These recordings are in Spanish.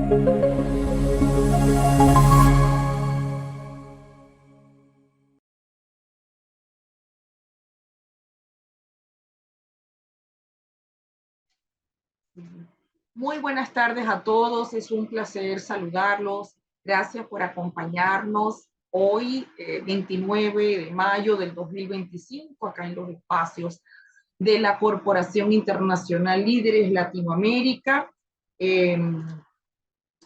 Muy buenas tardes a todos, es un placer saludarlos. Gracias por acompañarnos hoy, 29 de mayo del 2025, acá en los espacios de la Corporación Internacional Líderes Latinoamérica,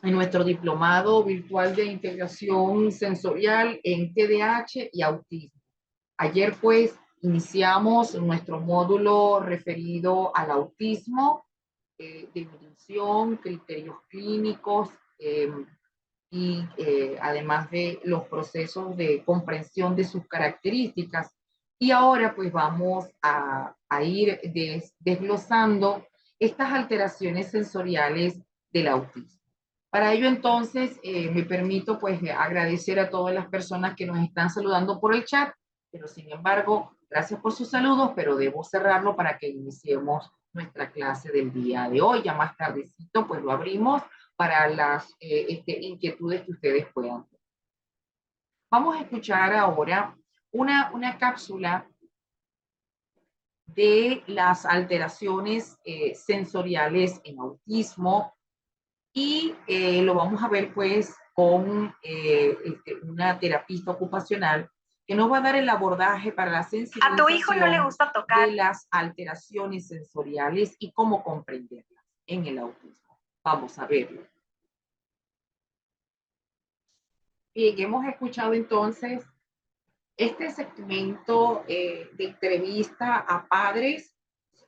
en nuestro diplomado virtual de integración sensorial en TDAH y autismo. Ayer pues iniciamos nuestro módulo referido al autismo, definición, criterios clínicos además de los procesos de comprensión de sus características. Y ahora pues vamos a ir desglosando estas alteraciones sensoriales del autismo. Para ello entonces me permito pues agradecer a todas las personas que nos están saludando por el chat, pero sin embargo, gracias por sus saludos, pero debo cerrarlo para que iniciemos nuestra clase del día de hoy. Ya más tardecito pues lo abrimos para las inquietudes que ustedes puedan tener. Vamos a escuchar ahora una cápsula de las alteraciones sensoriales en autismo y lo vamos a ver pues con una terapista ocupacional que nos va a dar el abordaje para la sensibilización. A tu hijo no le gusta tocar. De las alteraciones sensoriales y cómo comprenderlas en el autismo. Vamos a verlo. Bien, hemos escuchado entonces este segmento de entrevista a padres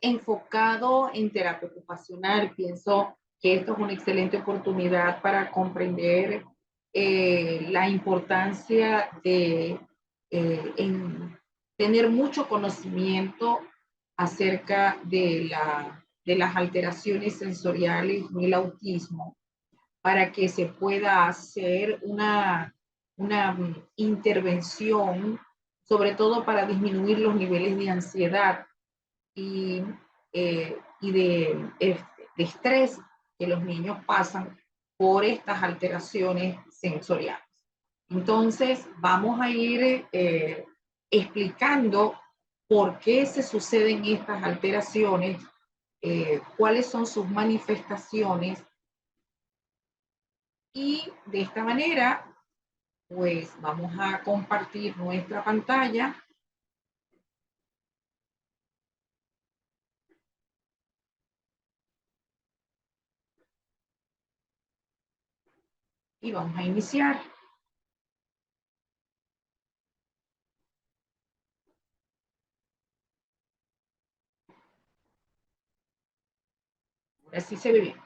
enfocado en terapia ocupacional. Pienso que esto es una excelente oportunidad para comprender la importancia de tener mucho conocimiento acerca de las alteraciones sensoriales en el autismo para que se pueda hacer una intervención, sobre todo para disminuir los niveles de ansiedad y de estrés que los niños pasan por estas alteraciones sensoriales. Entonces, vamos a ir explicando por qué se suceden estas alteraciones, cuáles son sus manifestaciones, y de esta manera pues vamos a compartir nuestra pantalla. Y vamos a iniciar. Ahora sí se ve bien.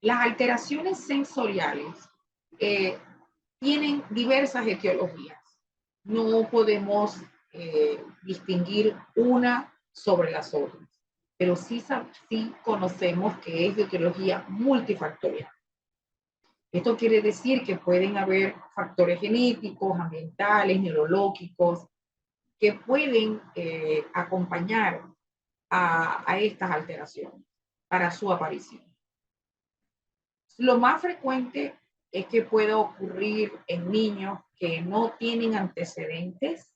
Las alteraciones sensoriales tienen diversas etiologías. No podemos distinguir una sobre las otras, pero sí conocemos que es de etiología multifactorial. Esto quiere decir que pueden haber factores genéticos, ambientales, neurológicos, que pueden acompañar a estas alteraciones para su aparición. Lo más frecuente es que pueda ocurrir en niños que no tienen antecedentes.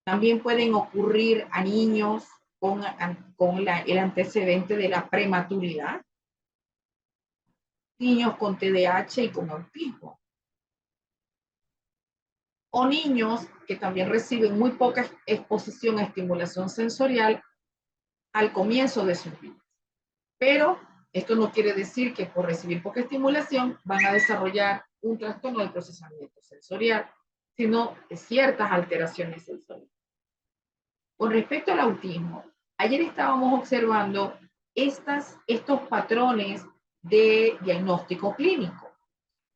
También pueden ocurrir a niños con el antecedente de la prematuridad, niños con TDAH y con autismo, o niños que también reciben muy poca exposición a estimulación sensorial al comienzo de sus vidas. Pero esto no quiere decir que por recibir poca estimulación van a desarrollar un trastorno del procesamiento sensorial, sino de ciertas alteraciones sensoriales. Con respecto al autismo, ayer estábamos observando estos patrones de diagnóstico clínico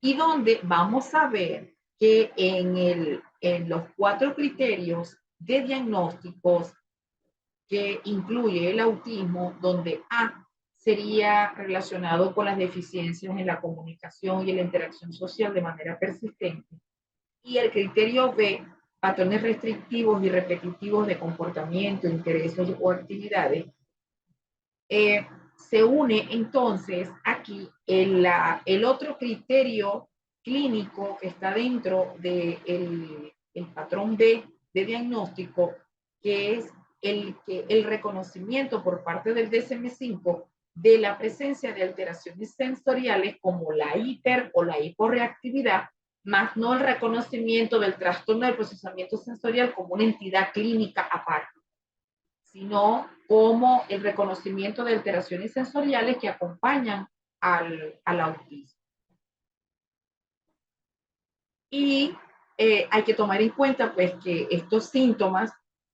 y donde vamos a ver que en los 4 criterios de diagnósticos que incluye el autismo, donde A sería relacionado con las deficiencias en la comunicación y en la interacción social de manera persistente, y el criterio B, patrones restrictivos y repetitivos de comportamiento, intereses o actividades, se une entonces aquí el otro criterio clínico que está dentro del el patrón B de diagnóstico, que es el reconocimiento por parte del DSM-5 de la presencia de alteraciones sensoriales como la hiper o la hiporreactividad, más no el reconocimiento del trastorno del procesamiento sensorial como una entidad clínica aparte, sino como el reconocimiento de alteraciones sensoriales que acompañan al autismo. Y hay que tomar en cuenta pues que estos síntomas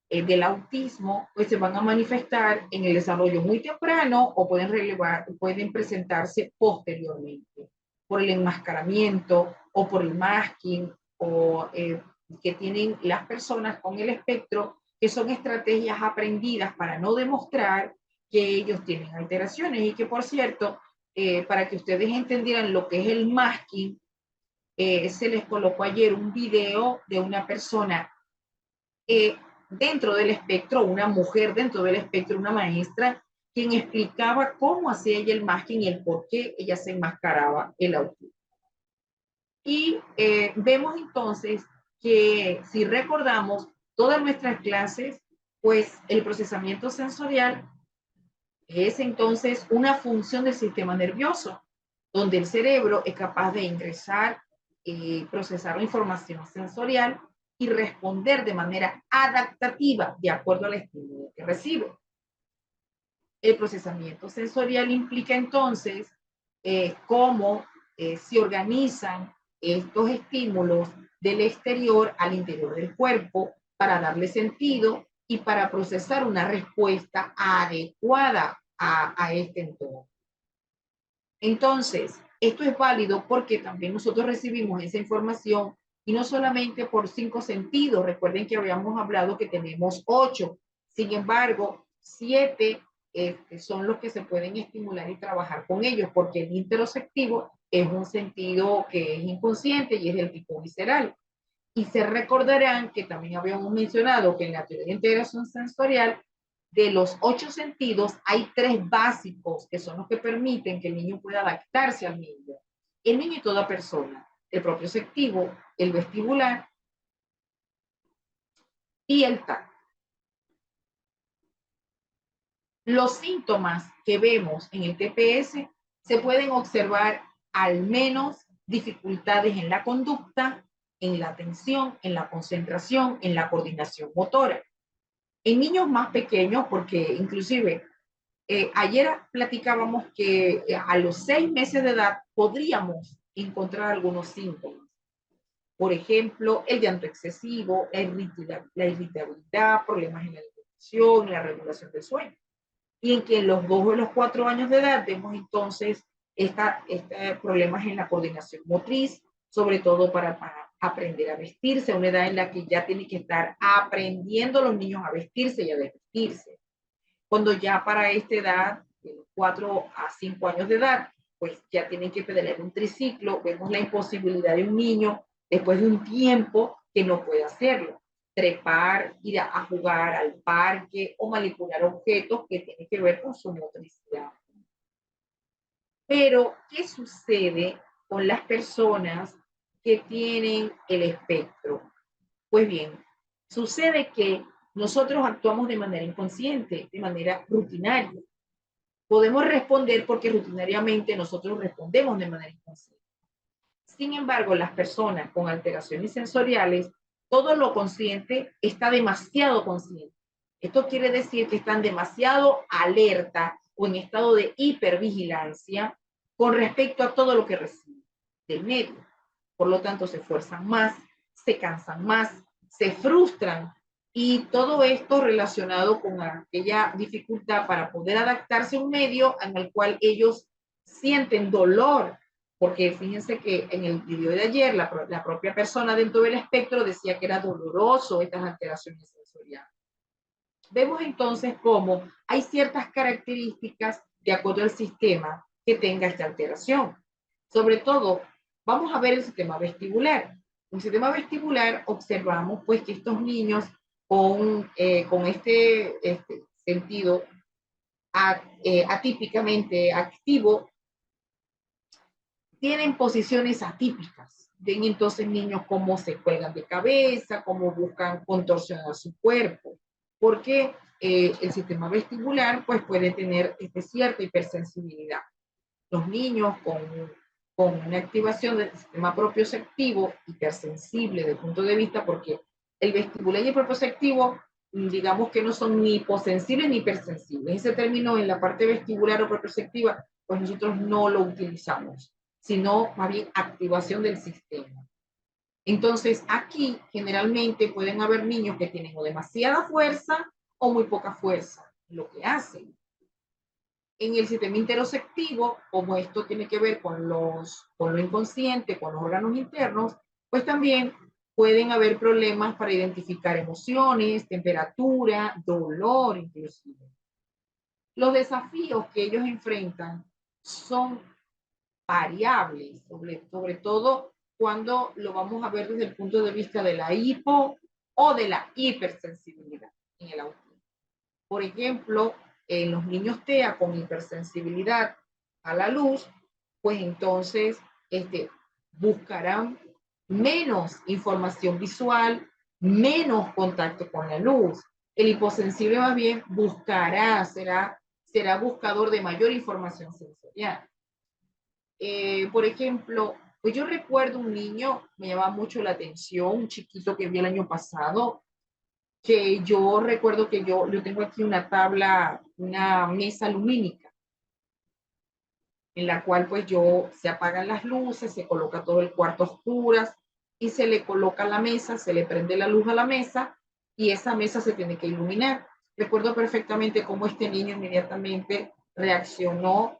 del autismo pues se van a manifestar en el desarrollo muy temprano o pueden presentarse posteriormente por el enmascaramiento o por el masking o que tienen las personas con el espectro, que son estrategias aprendidas para no demostrar que ellos tienen alteraciones y que, por cierto, para que ustedes entendieran lo que es el masking, se les colocó ayer un video de una persona dentro del espectro, una mujer dentro del espectro, una maestra, quien explicaba cómo hacía ella el masking y el por qué ella se enmascaraba el autismo. Y vemos entonces que si recordamos todas nuestras clases, pues el procesamiento sensorial es entonces una función del sistema nervioso, donde el cerebro es capaz de ingresar y procesar la información sensorial y responder de manera adaptativa de acuerdo al estímulo que recibe. El procesamiento sensorial implica entonces cómo se organizan estos estímulos del exterior al interior del cuerpo para darle sentido y para procesar una respuesta adecuada a este entorno. Entonces, esto es válido porque también nosotros recibimos esa información y no solamente por 5 sentidos. Recuerden que habíamos hablado que tenemos 8. Sin embargo, 7 son los que se pueden estimular y trabajar con ellos, porque el interoceptivo es un sentido que es inconsciente y es del tipo visceral. Y se recordarán que también habíamos mencionado que en la teoría de integración sensorial, de los 8 sentidos, hay 3 básicos que son los que permiten que el niño pueda adaptarse al medio. El niño y toda persona, el propioceptivo, el vestibular y el tacto. Los síntomas que vemos en el TPS se pueden observar al menos dificultades en la conducta, en la atención, en la concentración, en la coordinación motora. En niños más pequeños, porque inclusive ayer platicábamos que a los 6 meses de edad podríamos encontrar algunos síntomas. Por ejemplo, el llanto excesivo, la irritabilidad, problemas en la alimentación, la regulación del sueño. Y en que en los 2 o los 4 años de edad vemos entonces problemas en la coordinación motriz, sobre todo para aprender a vestirse, una edad en la que ya tienen que estar aprendiendo los niños a vestirse y a vestirse. Cuando ya para esta edad, de los 4 a 5 años de edad, pues ya tienen que pedalear un triciclo, vemos la imposibilidad de un niño después de un tiempo que no puede hacerlo. Trepar, ir a jugar al parque o manipular objetos que tienen que ver con su motricidad. Pero, ¿qué sucede con las personas que tienen el espectro? Pues bien, sucede que nosotros actuamos de manera inconsciente, de manera rutinaria. Podemos responder porque rutinariamente nosotros respondemos de manera inconsciente. Sin embargo, las personas con alteraciones sensoriales, todo lo consciente está demasiado consciente. Esto quiere decir que están demasiado alerta o en estado de hipervigilancia con respecto a todo lo que reciben del medio. Por lo tanto, se esfuerzan más, se cansan más, se frustran y todo esto relacionado con aquella dificultad para poder adaptarse a un medio en el cual ellos sienten dolor, porque fíjense que en el video de ayer la propia persona dentro del espectro decía que era doloroso estas alteraciones sensoriales. Vemos entonces cómo hay ciertas características de acuerdo al sistema que tenga esta alteración. Sobre todo, vamos a ver el sistema vestibular. En el sistema vestibular observamos pues que estos niños con este sentido atípicamente activo, tienen posiciones atípicas. Ven entonces niños cómo se cuelgan de cabeza, cómo buscan contorsionar su cuerpo, porque el sistema vestibular pues puede tener cierta hipersensibilidad. Los niños con una activación del sistema propioceptivo hipersensible desde el punto de vista, porque el vestibular y el propioceptivo, digamos que no son ni hiposensibles ni hipersensibles. Ese término en la parte vestibular o propioceptiva, pues nosotros no lo utilizamos, sino más bien activación del sistema. Entonces, aquí generalmente pueden haber niños que tienen o demasiada fuerza o muy poca fuerza, lo que hacen. En el sistema interoceptivo, como esto tiene que ver con lo inconsciente, con los órganos internos, pues también pueden haber problemas para identificar emociones, temperatura, dolor inclusive. Los desafíos que ellos enfrentan son variables, sobre todo cuando lo vamos a ver desde el punto de vista de la hipo o de la hipersensibilidad en el autismo. Por ejemplo, en los niños TEA con hipersensibilidad a la luz, pues entonces buscarán menos información visual, menos contacto con la luz. El hiposensible más bien será buscador de mayor información sensorial. Por ejemplo, pues yo recuerdo un niño, me llamaba mucho la atención, un chiquito que vi el año pasado, que yo recuerdo que yo tengo aquí una tabla, una mesa lumínica, en la cual pues se apagan las luces, se coloca todo el cuarto a oscuras y se le coloca la mesa, se le prende la luz a la mesa y esa mesa se tiene que iluminar. Recuerdo perfectamente cómo este niño inmediatamente reaccionó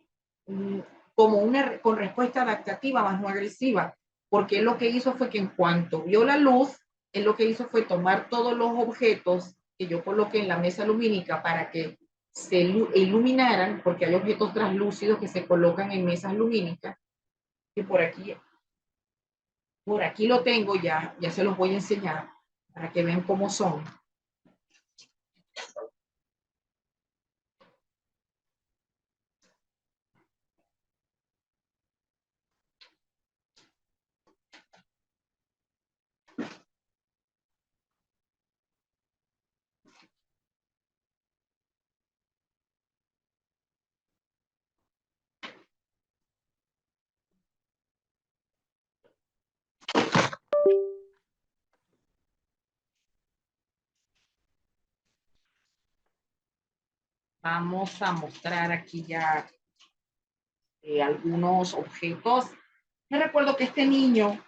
con respuesta adaptativa, más no agresiva, porque él lo que hizo fue que en cuanto vio la luz, él lo que hizo fue tomar todos los objetos que yo coloqué en la mesa lumínica para que se iluminaran, porque hay objetos translúcidos que se colocan en mesas lumínicas, que por aquí lo tengo ya se los voy a enseñar para que vean cómo son. Vamos a mostrar aquí ya algunos objetos. Me recuerdo que este niño,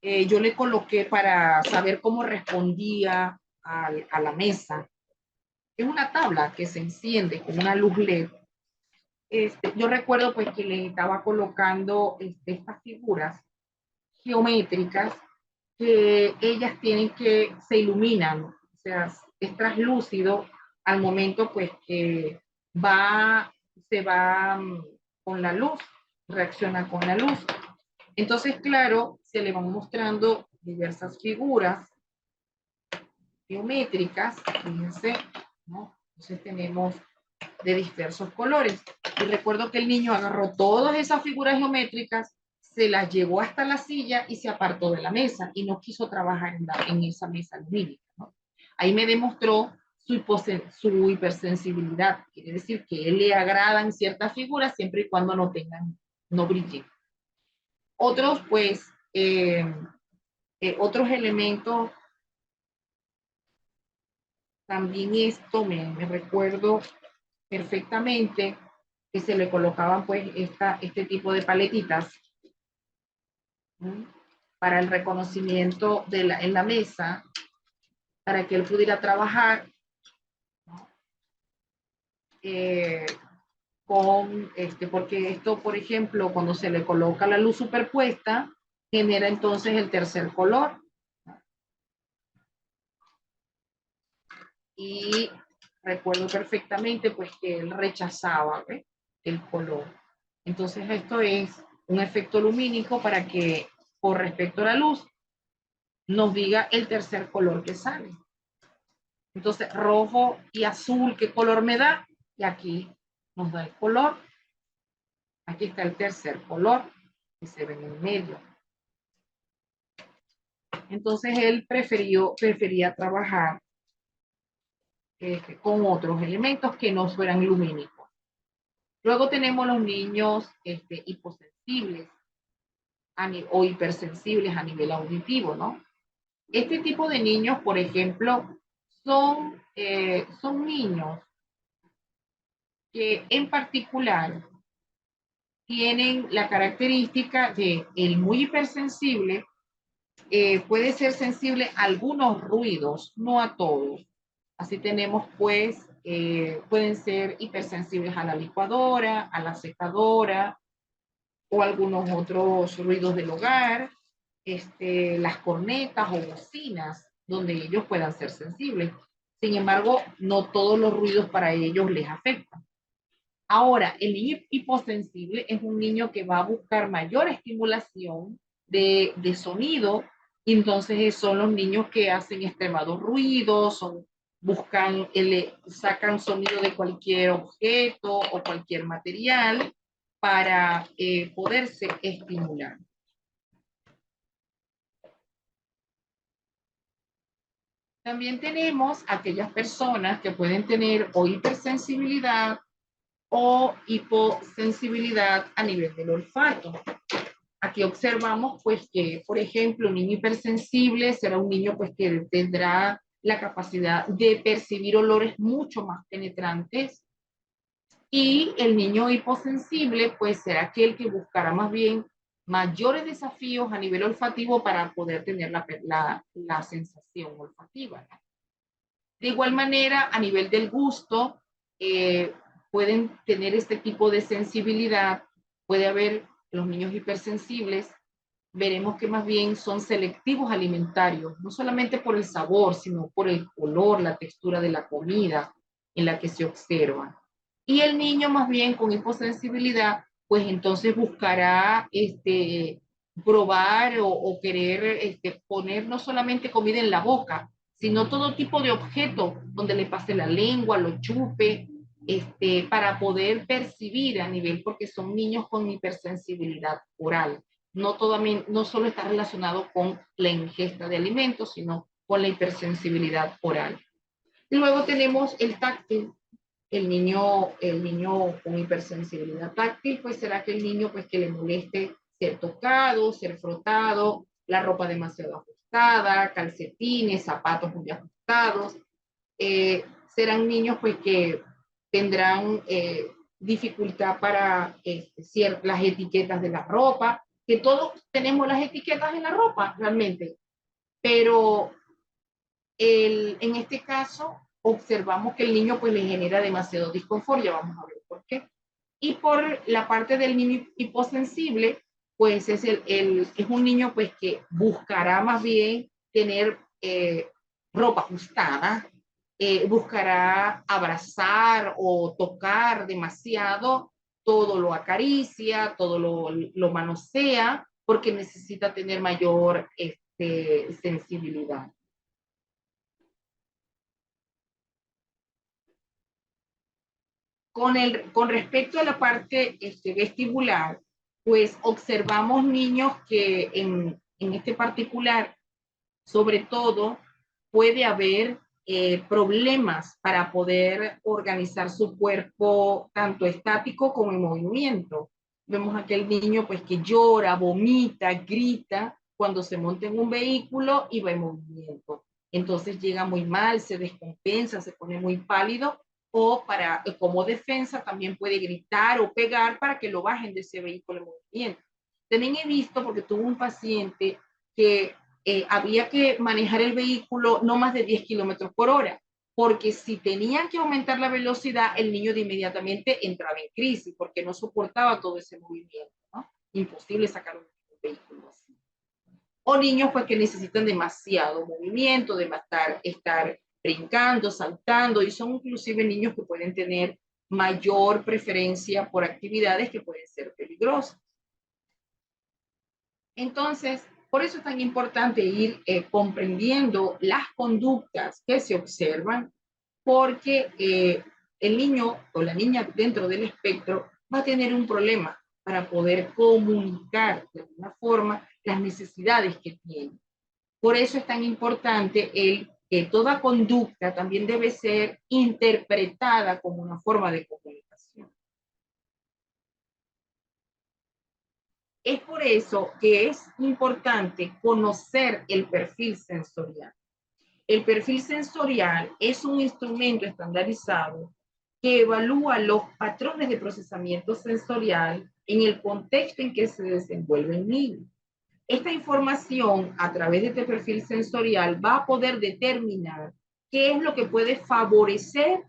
yo le coloqué para saber cómo respondía a la mesa. Es una tabla que se enciende con una luz LED. Yo recuerdo pues que le estaba colocando estas figuras geométricas que ellas se iluminan, o sea, es translúcido al momento pues que se va con la luz, reacciona con la luz. Entonces, claro, se le van mostrando diversas figuras geométricas, fíjense, ¿no? Entonces tenemos de diversos colores. Y recuerdo que el niño agarró todas esas figuras geométricas, se las llevó hasta la silla y se apartó de la mesa y no quiso trabajar en esa mesa lumínica, ¿no? Ahí me demostró su hipersensibilidad. Quiere decir que a él le agradan ciertas figuras siempre y cuando no brillen. Otros, pues, otros elementos, también esto me recuerdo perfectamente que se le colocaban pues este tipo de paletitas, ¿sí? Para el reconocimiento en la mesa, para que él pudiera trabajar, ¿no? eh, porque esto, por ejemplo, cuando se le coloca la luz superpuesta, genera entonces el tercer color. Y recuerdo perfectamente pues que él rechazaba, ¿ve?, el color. Entonces esto es un efecto lumínico para que con respecto a la luz nos diga el tercer color que sale. Entonces rojo y azul, ¿qué color me da? Y aquí nos da el color. Aquí está el tercer color que se ve en el medio. Entonces él prefería trabajar con otros elementos que no fueran lumínicos. Luego tenemos los niños hiposensibles o hipersensibles a nivel auditivo, ¿no? Este tipo de niños, por ejemplo, son niños que en particular tienen la característica de el muy hipersensible, puede ser sensible a algunos ruidos, no a todos. Así tenemos, pues, pueden ser hipersensibles a la licuadora, a la secadora o algunos otros ruidos del hogar, las cornetas o bocinas, donde ellos puedan ser sensibles. Sin embargo, no todos los ruidos para ellos les afectan. Ahora, el niño hiposensible es un niño que va a buscar mayor estimulación de sonido, y entonces son los niños que hacen extremados ruidos, sacan sonido de cualquier objeto o cualquier material para poderse estimular. También tenemos aquellas personas que pueden tener o hipersensibilidad o hiposensibilidad a nivel del olfato. Aquí observamos pues que, por ejemplo, un niño hipersensible será un niño pues que tendrá la capacidad de percibir olores mucho más penetrantes, y el niño hiposensible pues será aquel que buscará más bien mayores desafíos a nivel olfativo para poder tener la sensación olfativa. De igual manera, a nivel del gusto, eh, pueden tener este tipo de sensibilidad. Puede haber los niños hipersensibles, veremos que más bien son selectivos alimentarios, no solamente por el sabor, sino por el color, la textura de la comida en la que se observa. Y el niño más bien con hiposensibilidad, pues entonces buscará probar o querer poner no solamente comida en la boca, sino todo tipo de objeto donde le pase la lengua, lo chupe, para poder percibir a nivel, porque son niños con hipersensibilidad oral. No solo está relacionado con la ingesta de alimentos, sino con la hipersensibilidad oral. Y luego tenemos el táctil. El niño con hipersensibilidad táctil, pues será que el niño pues que le moleste ser tocado, ser frotado, la ropa demasiado ajustada, calcetines, zapatos muy ajustados. Serán niños pues que tendrán dificultad para las etiquetas de la ropa, que todos tenemos las etiquetas en la ropa realmente, pero en este caso observamos que el niño pues le genera demasiado disconfort, ya vamos a ver por qué. Y por la parte del niño hiposensible, pues es un niño pues que buscará más bien tener ropa ajustada, buscará abrazar o tocar demasiado, todo lo acaricia, todo lo manosea, porque necesita tener mayor sensibilidad. Con respecto a la parte vestibular, pues observamos niños que en este particular, sobre todo, puede haber problemas para poder organizar su cuerpo tanto estático como en movimiento. Vemos aquel niño pues que llora, vomita, grita cuando se monta en un vehículo y va en movimiento. Entonces llega muy mal, se descompensa, se pone muy pálido, o como defensa también puede gritar o pegar para que lo bajen de ese vehículo en movimiento. También he visto, porque tuve un paciente que había que manejar el vehículo no más de 10 kilómetros por hora, porque si tenían que aumentar la velocidad, el niño de inmediatamente entraba en crisis, porque no soportaba todo ese movimiento, ¿no? Imposible sacar un vehículo así. O niños pues que necesitan demasiado movimiento, de estar brincando, saltando, y son inclusive niños que pueden tener mayor preferencia por actividades que pueden ser peligrosas. Entonces, por eso es tan importante ir comprendiendo las conductas que se observan, porque el niño o la niña dentro del espectro va a tener un problema para poder comunicar de alguna forma las necesidades que tiene. Por eso es tan importante que toda conducta también debe ser interpretada como una forma de comunicación. Es por eso que es importante conocer el perfil sensorial. El perfil sensorial es un instrumento estandarizado que evalúa los patrones de procesamiento sensorial en el contexto en que se desenvuelve el niño. Esta información a través de este perfil sensorial va a poder determinar qué es lo que puede favorecer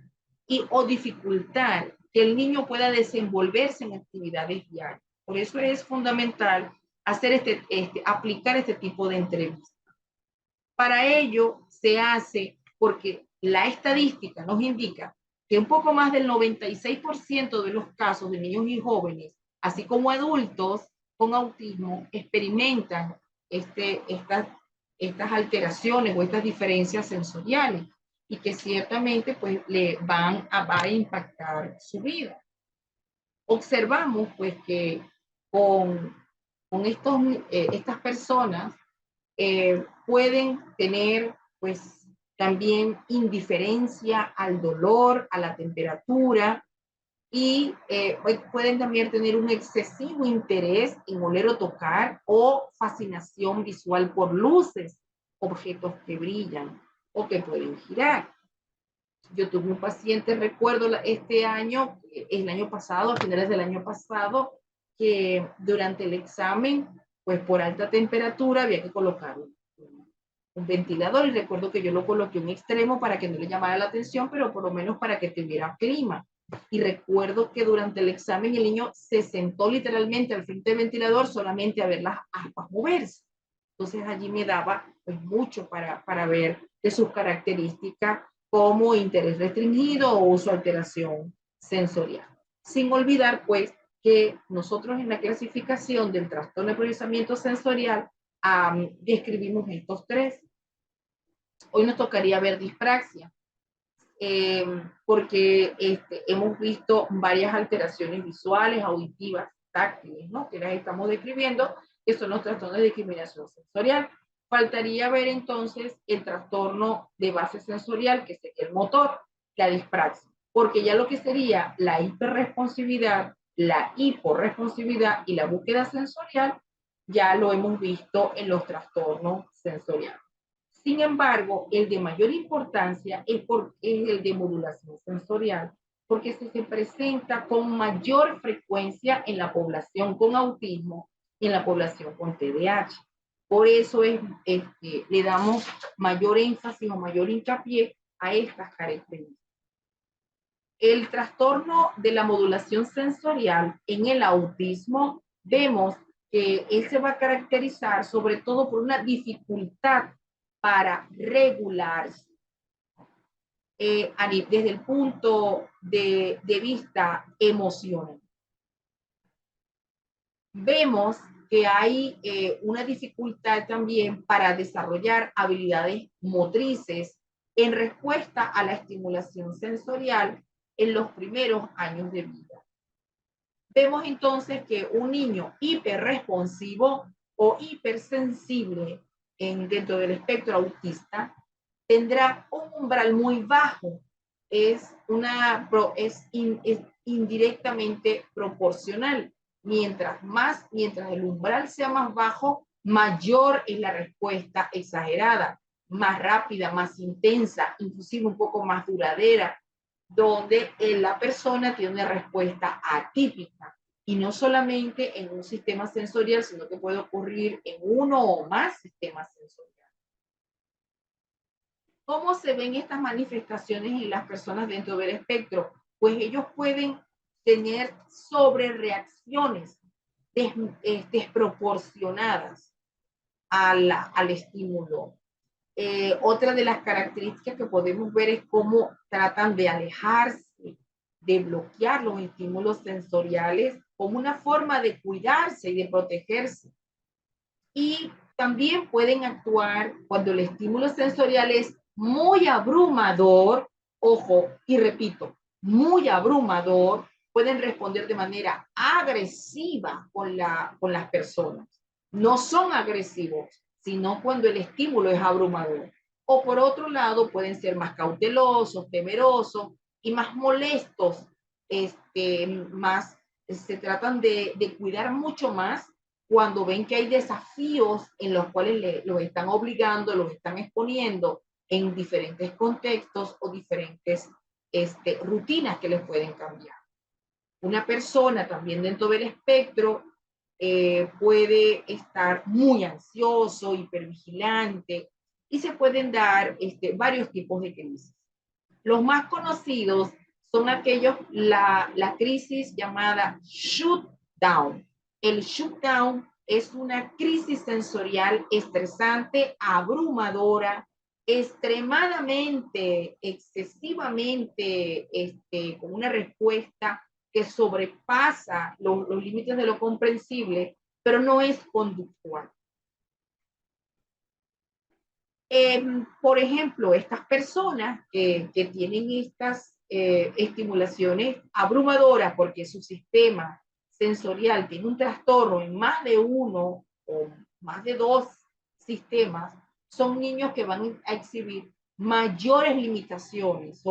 o dificultar que el niño pueda desenvolverse en actividades diarias. Por eso es fundamental hacer aplicar este tipo de entrevistas. Para ello se hace porque la estadística nos indica que un poco más del 96% de los casos de niños y jóvenes, así como adultos con autismo, experimentan estas alteraciones o estas diferencias sensoriales y que ciertamente pues le va a impactar su vida. Observamos pues que con estas personas pueden tener pues también indiferencia al dolor, a la temperatura y pueden también tener un excesivo interés en oler o tocar o fascinación visual por luces, objetos que brillan o que pueden girar. Yo tuve un paciente, recuerdo este año, el año pasado, a finales del año pasado, que durante el examen, pues por alta temperatura había que colocar un ventilador y recuerdo que yo lo coloqué en un extremo para que no le llamara la atención, pero por lo menos para que tuviera clima. Y recuerdo que durante el examen el niño se sentó literalmente al frente del ventilador solamente a ver las aspas moverse. Entonces allí me daba pues, mucho para ver de sus características como interés restringido o uso alteración sensorial. Sin olvidar pues que nosotros en la clasificación del trastorno de procesamiento sensorial describimos estos tres. Hoy nos tocaría ver dispraxia, porque hemos visto varias alteraciones visuales, auditivas, táctiles, ¿no? Que las estamos describiendo, que son los trastornos de discriminación sensorial. Faltaría ver entonces el trastorno de base sensorial, que sería el motor, la dispraxia, porque ya lo que sería la hiperresponsividad, la hiporresponsividad y la búsqueda sensorial, ya lo hemos visto en los trastornos sensoriales. Sin embargo, el de mayor importancia es el de modulación sensorial, porque se presenta con mayor frecuencia en la población con autismo y en la población con TDAH. Por eso le damos mayor énfasis o mayor hincapié a estas características. El trastorno de la modulación sensorial en el autismo, vemos que él se va a caracterizar sobre todo por una dificultad para regularse desde el punto de vista emocional. Vemos que hay una dificultad también para desarrollar habilidades motrices en respuesta a la estimulación sensorial en los primeros años de vida. Vemos entonces que un niño hiperresponsivo o hipersensible dentro del espectro autista tendrá un umbral muy bajo, es indirectamente proporcional. Mientras el umbral sea más bajo, mayor es la respuesta exagerada, más rápida, más intensa, inclusive un poco más duradera, donde la persona tiene una respuesta atípica y no solamente en un sistema sensorial, sino que puede ocurrir en uno o más sistemas sensoriales. ¿Cómo se ven estas manifestaciones en las personas dentro del espectro? Pues ellos pueden tener sobrereacciones desproporcionadas al estímulo. Otra de las características que podemos ver es cómo tratan de alejarse, de bloquear los estímulos sensoriales como una forma de cuidarse y de protegerse. Y también pueden actuar cuando el estímulo sensorial es muy abrumador, ojo, y repito, muy abrumador, pueden responder de manera agresiva con las personas. No son agresivos, sino cuando el estímulo es abrumador. O por otro lado, pueden ser más cautelosos, temerosos y más molestos, más se tratan de cuidar mucho más cuando ven que hay desafíos en los cuales los están obligando, los están exponiendo en diferentes contextos o diferentes rutinas que les pueden cambiar. Una persona también dentro del espectro puede estar muy ansioso, hipervigilante, y se pueden dar varios tipos de crisis. Los más conocidos son aquellos, la crisis llamada shutdown. El shutdown es una crisis sensorial estresante, abrumadora, extremadamente, excesivamente, con una respuesta que sobrepasa los límites de lo comprensible, pero no es conductual. Por ejemplo, estas personas que tienen estas estimulaciones abrumadoras porque su sistema sensorial tiene un trastorno en más de uno o más de dos sistemas, son niños que van a exhibir mayores limitaciones.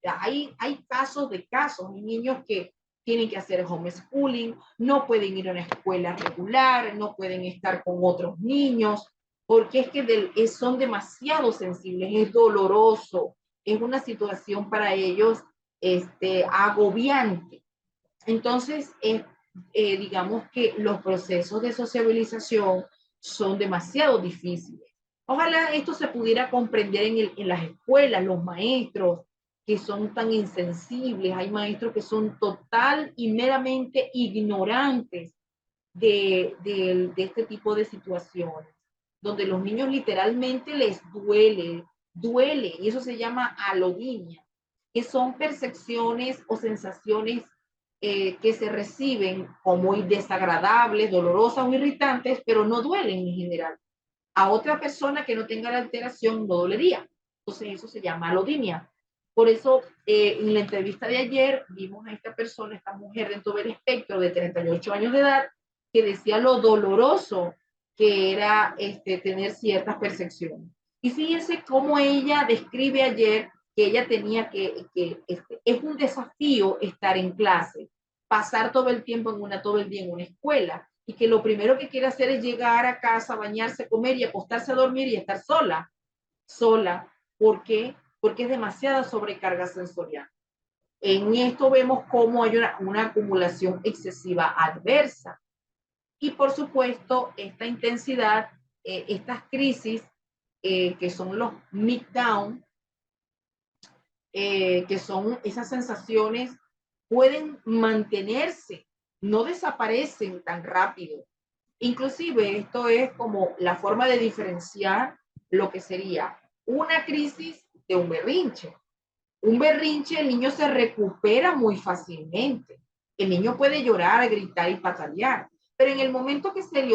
Hay casos de casos, niños que tienen que hacer homeschooling, no pueden ir a una escuela regular, no pueden estar con otros niños, porque es que son demasiado sensibles, es doloroso, es una situación para ellos agobiante. Entonces, digamos que los procesos de sociabilización son demasiado difíciles. Ojalá esto se pudiera comprender en las escuelas, los maestros que son tan insensibles, hay maestros que son total y meramente ignorantes de este tipo de situaciones, donde los niños literalmente les duele, y eso se llama alodinia, que son percepciones o sensaciones que se reciben como desagradables, dolorosas o irritantes, pero no duelen en general. A otra persona que no tenga la alteración no dolería. Entonces eso se llama alodinia. Por eso, en la entrevista de ayer, vimos a esta persona, esta mujer dentro del espectro de 38 años de edad, que decía lo doloroso que era tener ciertas percepciones. Y fíjense cómo ella describe ayer que ella tenía es un desafío estar en clase, pasar todo el tiempo todo el día en una escuela, y que lo primero que quiere hacer es llegar a casa, bañarse, comer y acostarse a dormir y estar sola. ¿Por qué? Porque es demasiada sobrecarga sensorial. En esto vemos cómo hay una acumulación excesiva adversa. Y por supuesto, esta intensidad, estas crisis, que son los meltdown, que son esas sensaciones, pueden mantenerse, no desaparecen tan rápido. Inclusive esto es como la forma de diferenciar lo que sería una crisis de un berrinche. Un berrinche, el niño se recupera muy fácilmente. El niño puede llorar, gritar y patalear, pero en el momento que se le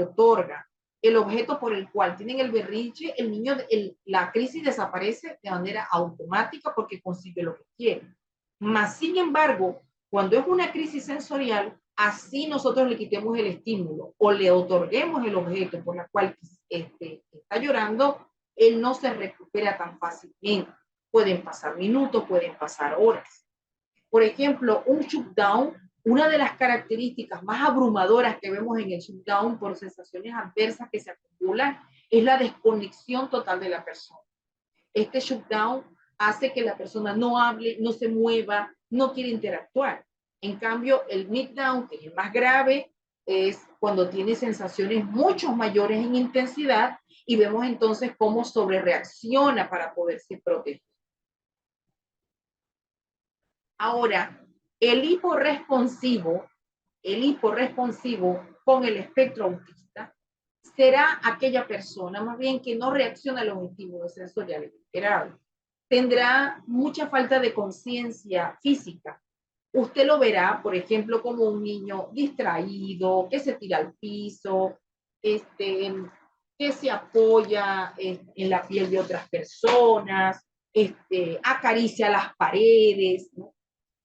otorga el objeto por el cual tienen el berrinche, el niño, la crisis desaparece de manera automática porque consigue lo que quiere. Más sin embargo, cuando es una crisis sensorial, así nosotros le quitemos el estímulo o le otorguemos el objeto por el cual está llorando, él no se recupera tan fácilmente. Pueden pasar minutos, pueden pasar horas. Por ejemplo, un shutdown, una de las características más abrumadoras que vemos en el shutdown por sensaciones adversas que se acumulan es la desconexión total de la persona. Este shutdown hace que la persona no hable, no se mueva, no quiere interactuar. En cambio, el meltdown, que es más grave, es cuando tiene sensaciones mucho mayores en intensidad y vemos entonces cómo sobrereacciona para poderse proteger. Ahora, el hiporresponsivo con el espectro autista será aquella persona más bien que no reacciona a los estímulos sensoriales esperables. Tendrá mucha falta de conciencia física. Usted lo verá, por ejemplo, como un niño distraído, que se tira al piso, que se apoya en la piel de otras personas, acaricia las paredes, ¿no?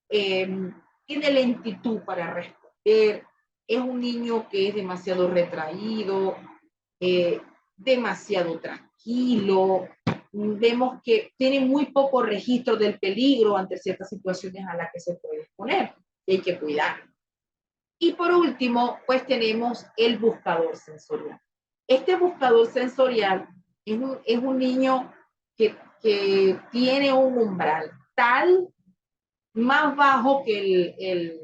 Tiene lentitud para responder, es un niño que es demasiado retraído, eh, demasiado tranquilo, vemos que tiene muy poco registro del peligro ante ciertas situaciones a las que se puede exponer y hay que cuidar. Y por último, pues tenemos el buscador sensorial. Este buscador sensorial es un niño que tiene un umbral tal más bajo que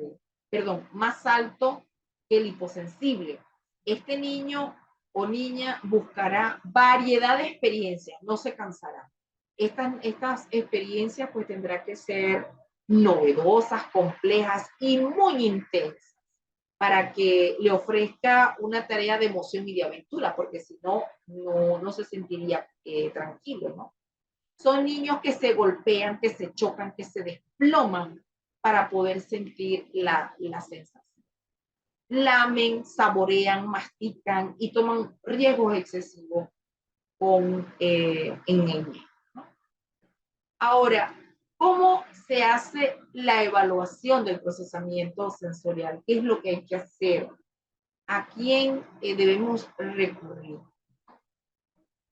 perdón, más alto que el hiposensible. Este niño o niña buscará variedad de experiencias, no se cansará. Estas experiencias pues tendrá que ser novedosas, complejas y muy intensas para que le ofrezca una tarea de emoción y de aventura, porque si no, no se sentiría tranquilo, ¿no? Son niños que se golpean, que se chocan, que se desploman para poder sentir la sensación. Lamen, saborean, mastican y toman riesgos excesivos en el niño, ¿no? Ahora, ¿cómo se hace la evaluación del procesamiento sensorial? ¿Qué es lo que hay que hacer? ¿A quién debemos recurrir?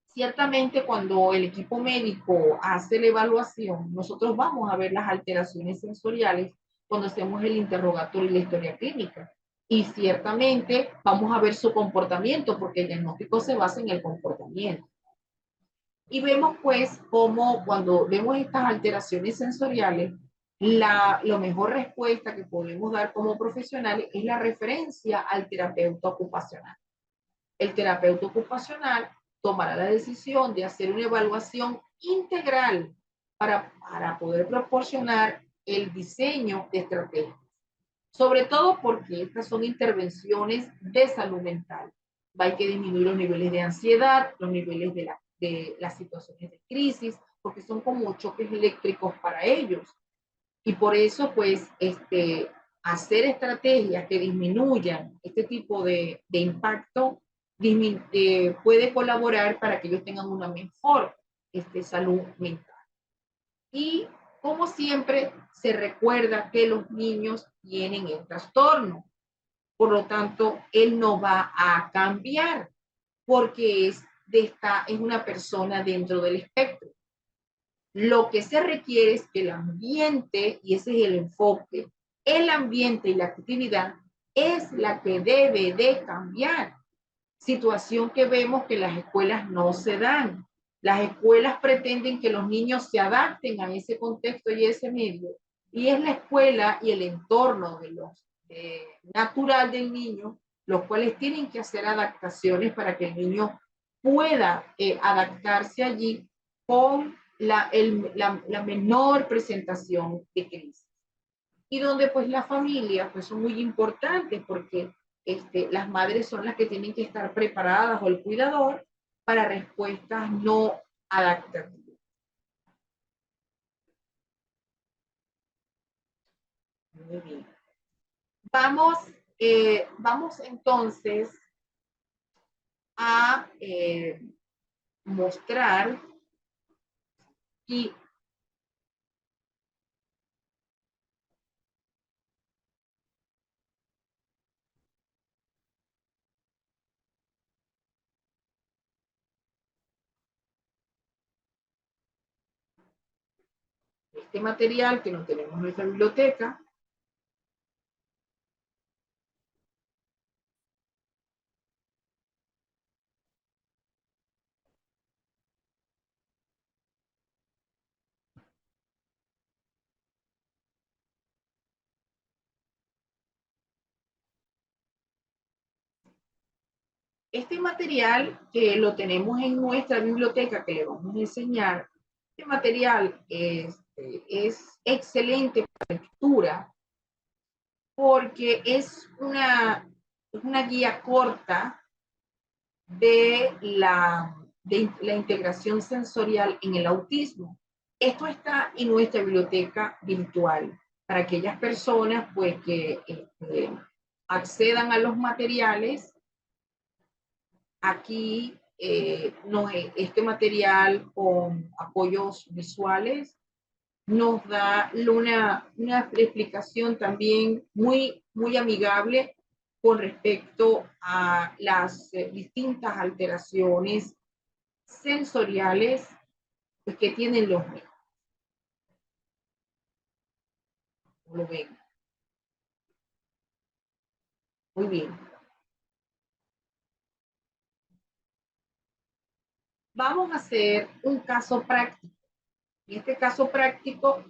Ciertamente cuando el equipo médico hace la evaluación, nosotros vamos a ver las alteraciones sensoriales cuando hacemos el interrogatorio y la historia clínica. Y ciertamente vamos a ver su comportamiento, porque el diagnóstico se basa en el comportamiento. Y vemos pues cómo cuando vemos estas alteraciones sensoriales, la mejor respuesta que podemos dar como profesionales es la referencia al terapeuta ocupacional. El terapeuta ocupacional tomará la decisión de hacer una evaluación integral para poder proporcionar el diseño de estrategias. Sobre todo porque estas son intervenciones de salud mental. Hay que disminuir los niveles de ansiedad, los niveles de las situaciones de crisis, porque son como choques eléctricos para ellos. Y por eso, pues, hacer estrategias que disminuyan este tipo de impacto puede colaborar para que ellos tengan una mejor salud mental. Y como siempre, se recuerda que los niños tienen el trastorno. Por lo tanto, él no va a cambiar porque es una persona dentro del espectro. Lo que se requiere es que el ambiente, y ese es el enfoque, el ambiente y la actividad es la que debe de cambiar. Situación que vemos que las escuelas no se dan. Las escuelas pretenden que los niños se adapten a ese contexto y ese medio. Y es la escuela y el entorno natural del niño, los cuales tienen que hacer adaptaciones para que el niño pueda adaptarse allí con la menor presentación de crisis. Y donde pues la familia pues son muy importantes porque las madres son las que tienen que estar preparadas o el cuidador para respuestas no adaptativas. Muy bien. Vamos entonces a mostrar y este material que no tenemos en nuestra biblioteca. Este material que lo tenemos en nuestra biblioteca, que le vamos a enseñar, este material es excelente para lectura porque es una guía corta de la integración sensorial en el autismo. Esto está en nuestra biblioteca virtual para aquellas personas pues, que accedan a los materiales. Aquí este material con apoyos visuales nos da una explicación también muy amigable con respecto a las distintas alteraciones sensoriales pues, que tienen los niños. Lo ven. Muy bien. Vamos a hacer un caso práctico. En este caso práctico,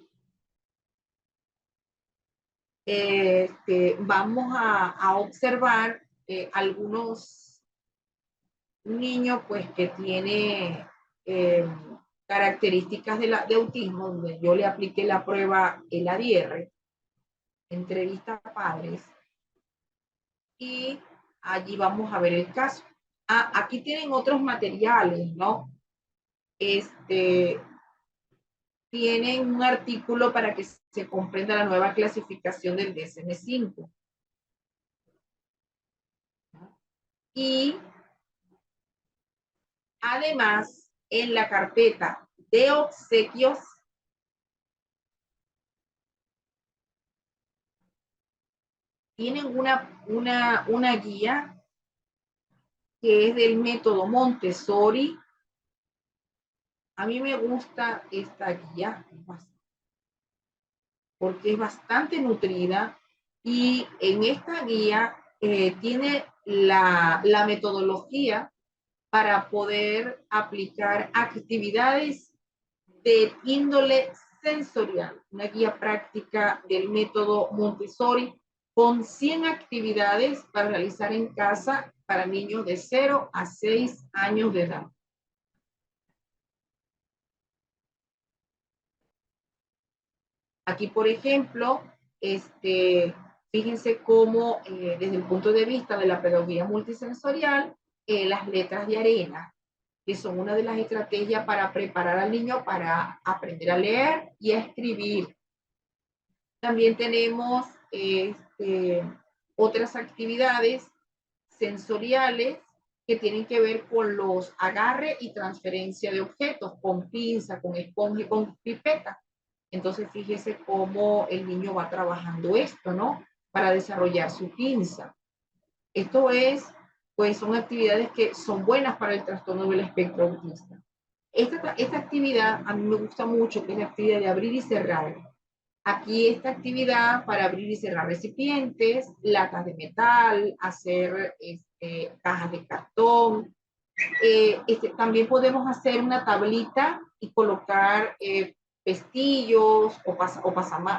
vamos a observar algunos niños pues, que tiene características de autismo, donde yo le apliqué la prueba el ADR, entrevista a padres, y allí vamos a ver el caso. Aquí tienen otros materiales, ¿no? Tienen un artículo para que se comprenda la nueva clasificación del DSM-5. Y además, en la carpeta de obsequios, tienen una guía que es del método Montessori. A mí me gusta esta guía porque es bastante nutrida y en esta guía tiene la metodología para poder aplicar actividades de índole sensorial, una guía práctica del método Montessori con 100 actividades para realizar en casa para niños de 0 a 6 años de edad. Aquí, por ejemplo, fíjense cómo desde el punto de vista de la pedagogía multisensorial, las letras de arena, que son una de las estrategias para preparar al niño para aprender a leer y a escribir. También tenemos otras actividades sensoriales que tienen que ver con los agarre y transferencia de objetos, con pinza, con esponja y con pipeta. Entonces, fíjese cómo el niño va trabajando esto, ¿no? Para desarrollar su pinza. Esto pues son actividades que son buenas para el trastorno del espectro autista. Esta actividad a mí me gusta mucho, que es la actividad de abrir y cerrar. Aquí esta actividad para abrir y cerrar recipientes, latas de metal, hacer cajas de cartón. También podemos hacer una tablita y colocar pestillos o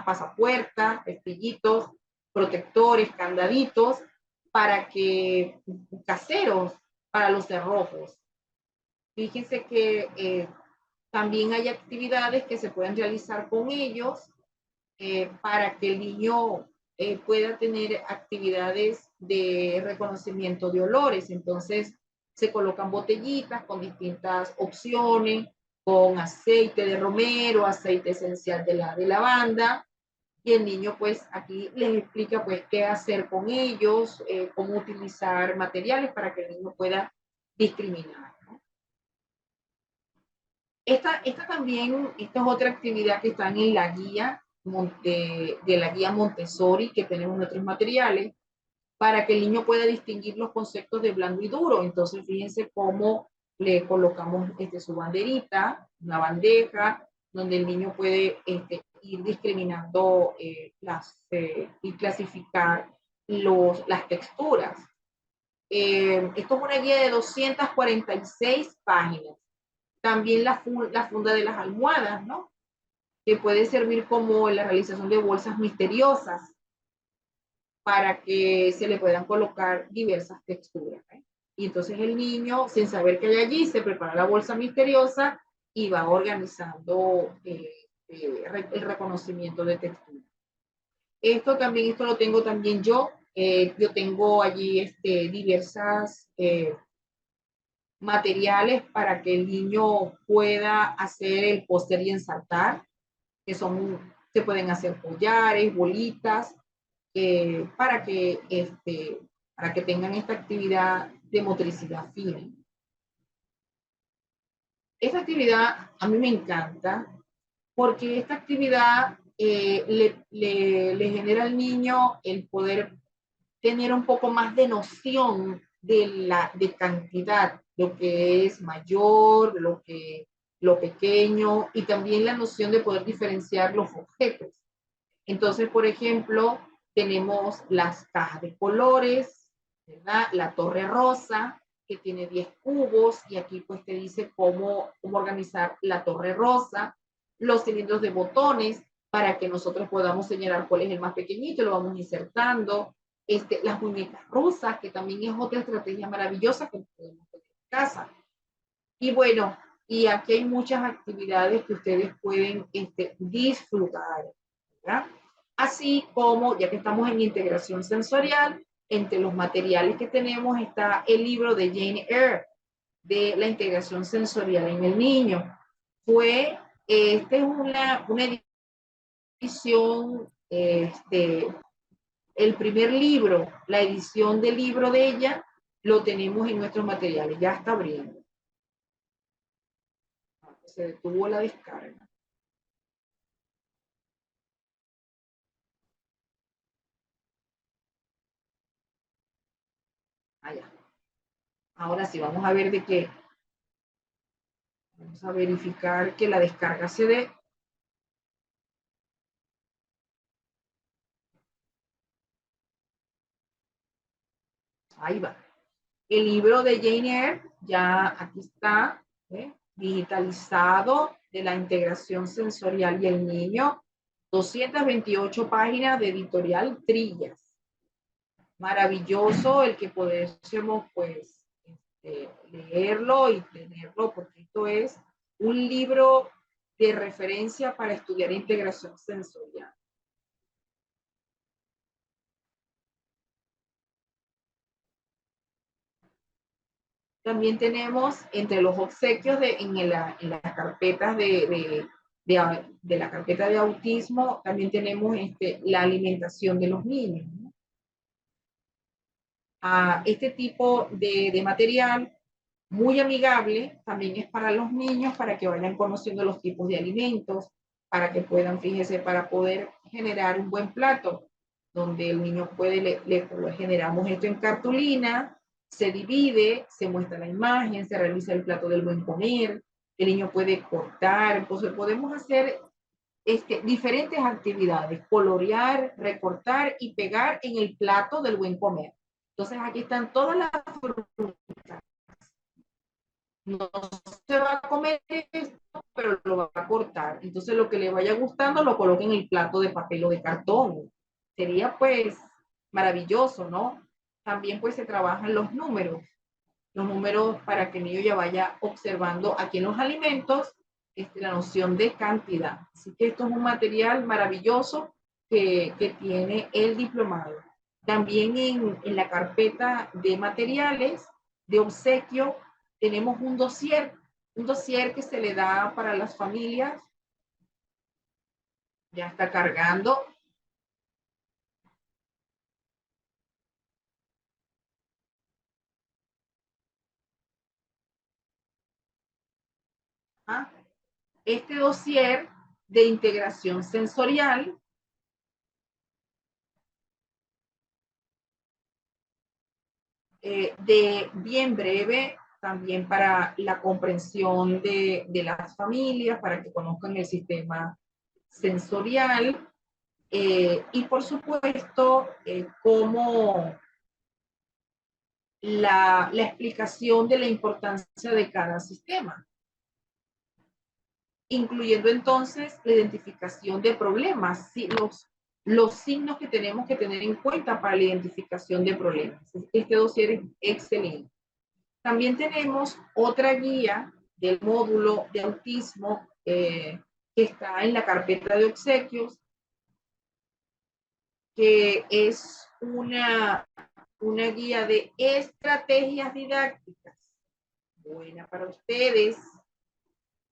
pasapuertas, pestillitos, protectores, candaditos, para que caseros para los cerrojos. Fíjense que también hay actividades que se pueden realizar con ellos para que el niño pueda tener actividades de reconocimiento de olores. Entonces, se colocan botellitas con distintas opciones, con aceite de romero, aceite esencial de lavanda, y el niño pues aquí les explica pues qué hacer con ellos, cómo utilizar materiales para que el niño pueda discriminar, ¿no? Esta es otra actividad que está en la guía de la guía Montessori, que tenemos en otros materiales, para que el niño pueda distinguir los conceptos de blando y duro. Entonces, fíjense cómo le colocamos su banderita, una bandeja, donde el niño puede ir discriminando y clasificar las texturas. Esto es una guía de 246 páginas. También la funda de las almohadas, ¿no? Que puede servir como la realización de bolsas misteriosas para que se le puedan colocar diversas texturas, ¿eh? Y entonces el niño, sin saber qué hay allí, se prepara la bolsa misteriosa y va organizando el reconocimiento de textura. Esto lo tengo también yo. Yo tengo allí diversas materiales para que el niño pueda hacer el póster y ensartar, que se pueden hacer collares, bolitas, para que tengan esta actividad de motricidad fina. Esta actividad a mí me encanta porque esta actividad le genera al niño el poder tener un poco más de noción de cantidad, lo que es mayor, lo pequeño, y también la noción de poder diferenciar los objetos. Entonces, por ejemplo, tenemos las cajas de colores, ¿verdad? La torre rosa, que tiene 10 cubos, y aquí pues te dice cómo organizar la torre rosa, los cilindros de botones, para que nosotros podamos señalar cuál es el más pequeñito, lo vamos insertando, las muñecas rusas, que también es otra estrategia maravillosa que podemos tener en casa. Y bueno, y aquí hay muchas actividades que ustedes pueden disfrutar, ¿verdad? Así como, ya que estamos en integración sensorial, entre los materiales que tenemos está el libro de Jane Eyre, de la integración sensorial en el niño. Esta es una edición, el primer libro, la edición del libro de ella, lo tenemos en nuestros materiales, ya está abriendo. Se detuvo la descarga. Allá. Ahora sí, vamos a ver de qué. Vamos a verificar que la descarga se dé. Ahí va. El libro de Jane Eyre, ya aquí está, digitalizado, de la integración sensorial y el niño. 228 páginas de editorial Trillas. Maravilloso el que podemos, pues, leerlo y tenerlo, porque esto es un libro de referencia para estudiar integración sensorial. También tenemos entre los obsequios en las carpetas de la carpeta de autismo, también tenemos la alimentación de los niños, ¿no? Este tipo de material muy amigable también es para los niños, para que vayan conociendo los tipos de alimentos, para que puedan, fíjese, para poder generar un buen plato, donde el niño puede, le generamos esto en cartulina, se divide, se muestra la imagen, se realiza el plato del buen comer, el niño puede cortar, entonces podemos hacer diferentes actividades, colorear, recortar y pegar en el plato del buen comer. Entonces aquí están todas las frutas. No se va a comer esto, pero lo va a cortar. Entonces lo que le vaya gustando lo coloque en el plato de papel o de cartón. Sería pues maravilloso, ¿no? También pues se trabajan los números para que el niño ya vaya observando aquí en los alimentos la noción de cantidad. Así que esto es un material maravilloso que tiene el diplomado. También en la carpeta de materiales de obsequio tenemos un dossier que se le da para las familias. Ya está cargando. ¿Ah? Este dossier de integración sensorial de bien breve, también para la comprensión de las familias, para que conozcan el sistema sensorial, y por supuesto, cómo la explicación de la importancia de cada sistema, incluyendo entonces la identificación de problemas, ¿sí? Los signos que tenemos que tener en cuenta para la identificación de problemas. Este dossier es excelente. También tenemos otra guía del módulo de autismo que está en la carpeta de obsequios, que es una guía de estrategias didácticas buena para ustedes,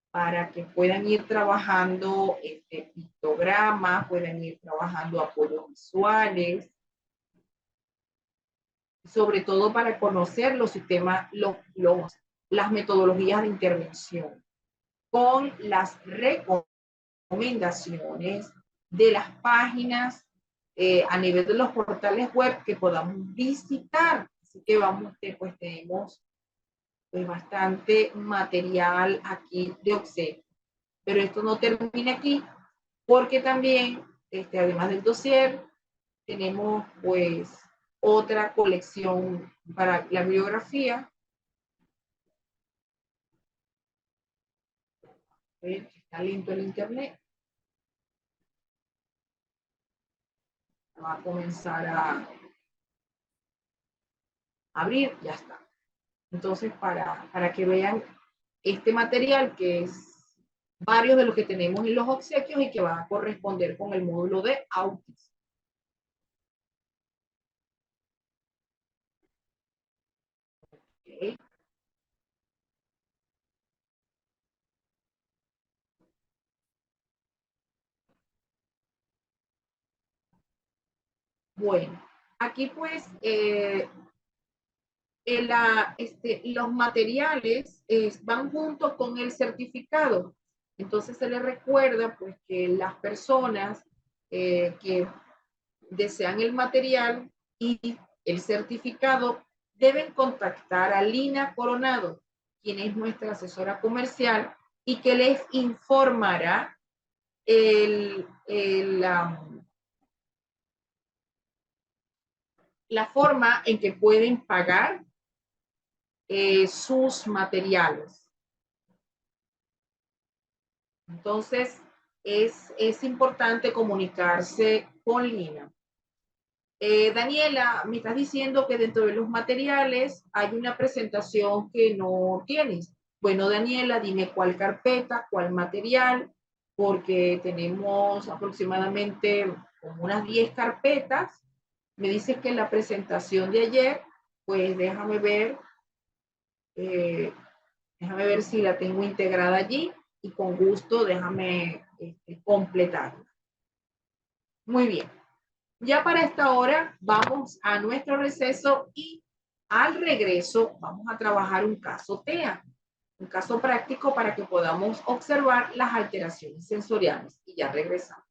para que puedan ir trabajando pictogramas, puedan ir trabajando apoyos visuales, sobre todo para conocer los sistemas, las metodologías de intervención. con las recomendaciones de las páginas a nivel de los portales web que podamos visitar. Así que pues tenemos pues, bastante material aquí de obsequio. Pero esto no termina aquí, porque también, además del dossier, tenemos pues otra colección para la bibliografía. Está lento el internet. Va a comenzar a abrir, ya está. Entonces, para que vean este material, que es varios de los que tenemos en los obsequios y que va a corresponder con el módulo de autismo. Okay. Bueno, aquí pues los materiales van junto con el certificado. Entonces se les recuerda pues que las personas que desean el material y el certificado deben contactar a Lina Coronado, quien es nuestra asesora comercial y que les informará la forma en que pueden pagar sus materiales. Entonces, es importante comunicarse con Lina. Daniela, me estás diciendo que dentro de los materiales hay una presentación que no tienes. Bueno, Daniela, dime cuál carpeta, cuál material, porque tenemos aproximadamente como unas 10 carpetas. Me dices que la presentación de ayer, pues déjame ver si la tengo integrada allí y con gusto déjame completarla. Muy bien. Ya para esta hora vamos a nuestro receso y al regreso vamos a trabajar un caso TEA, un caso práctico para que podamos observar las alteraciones sensoriales. Y ya regresamos.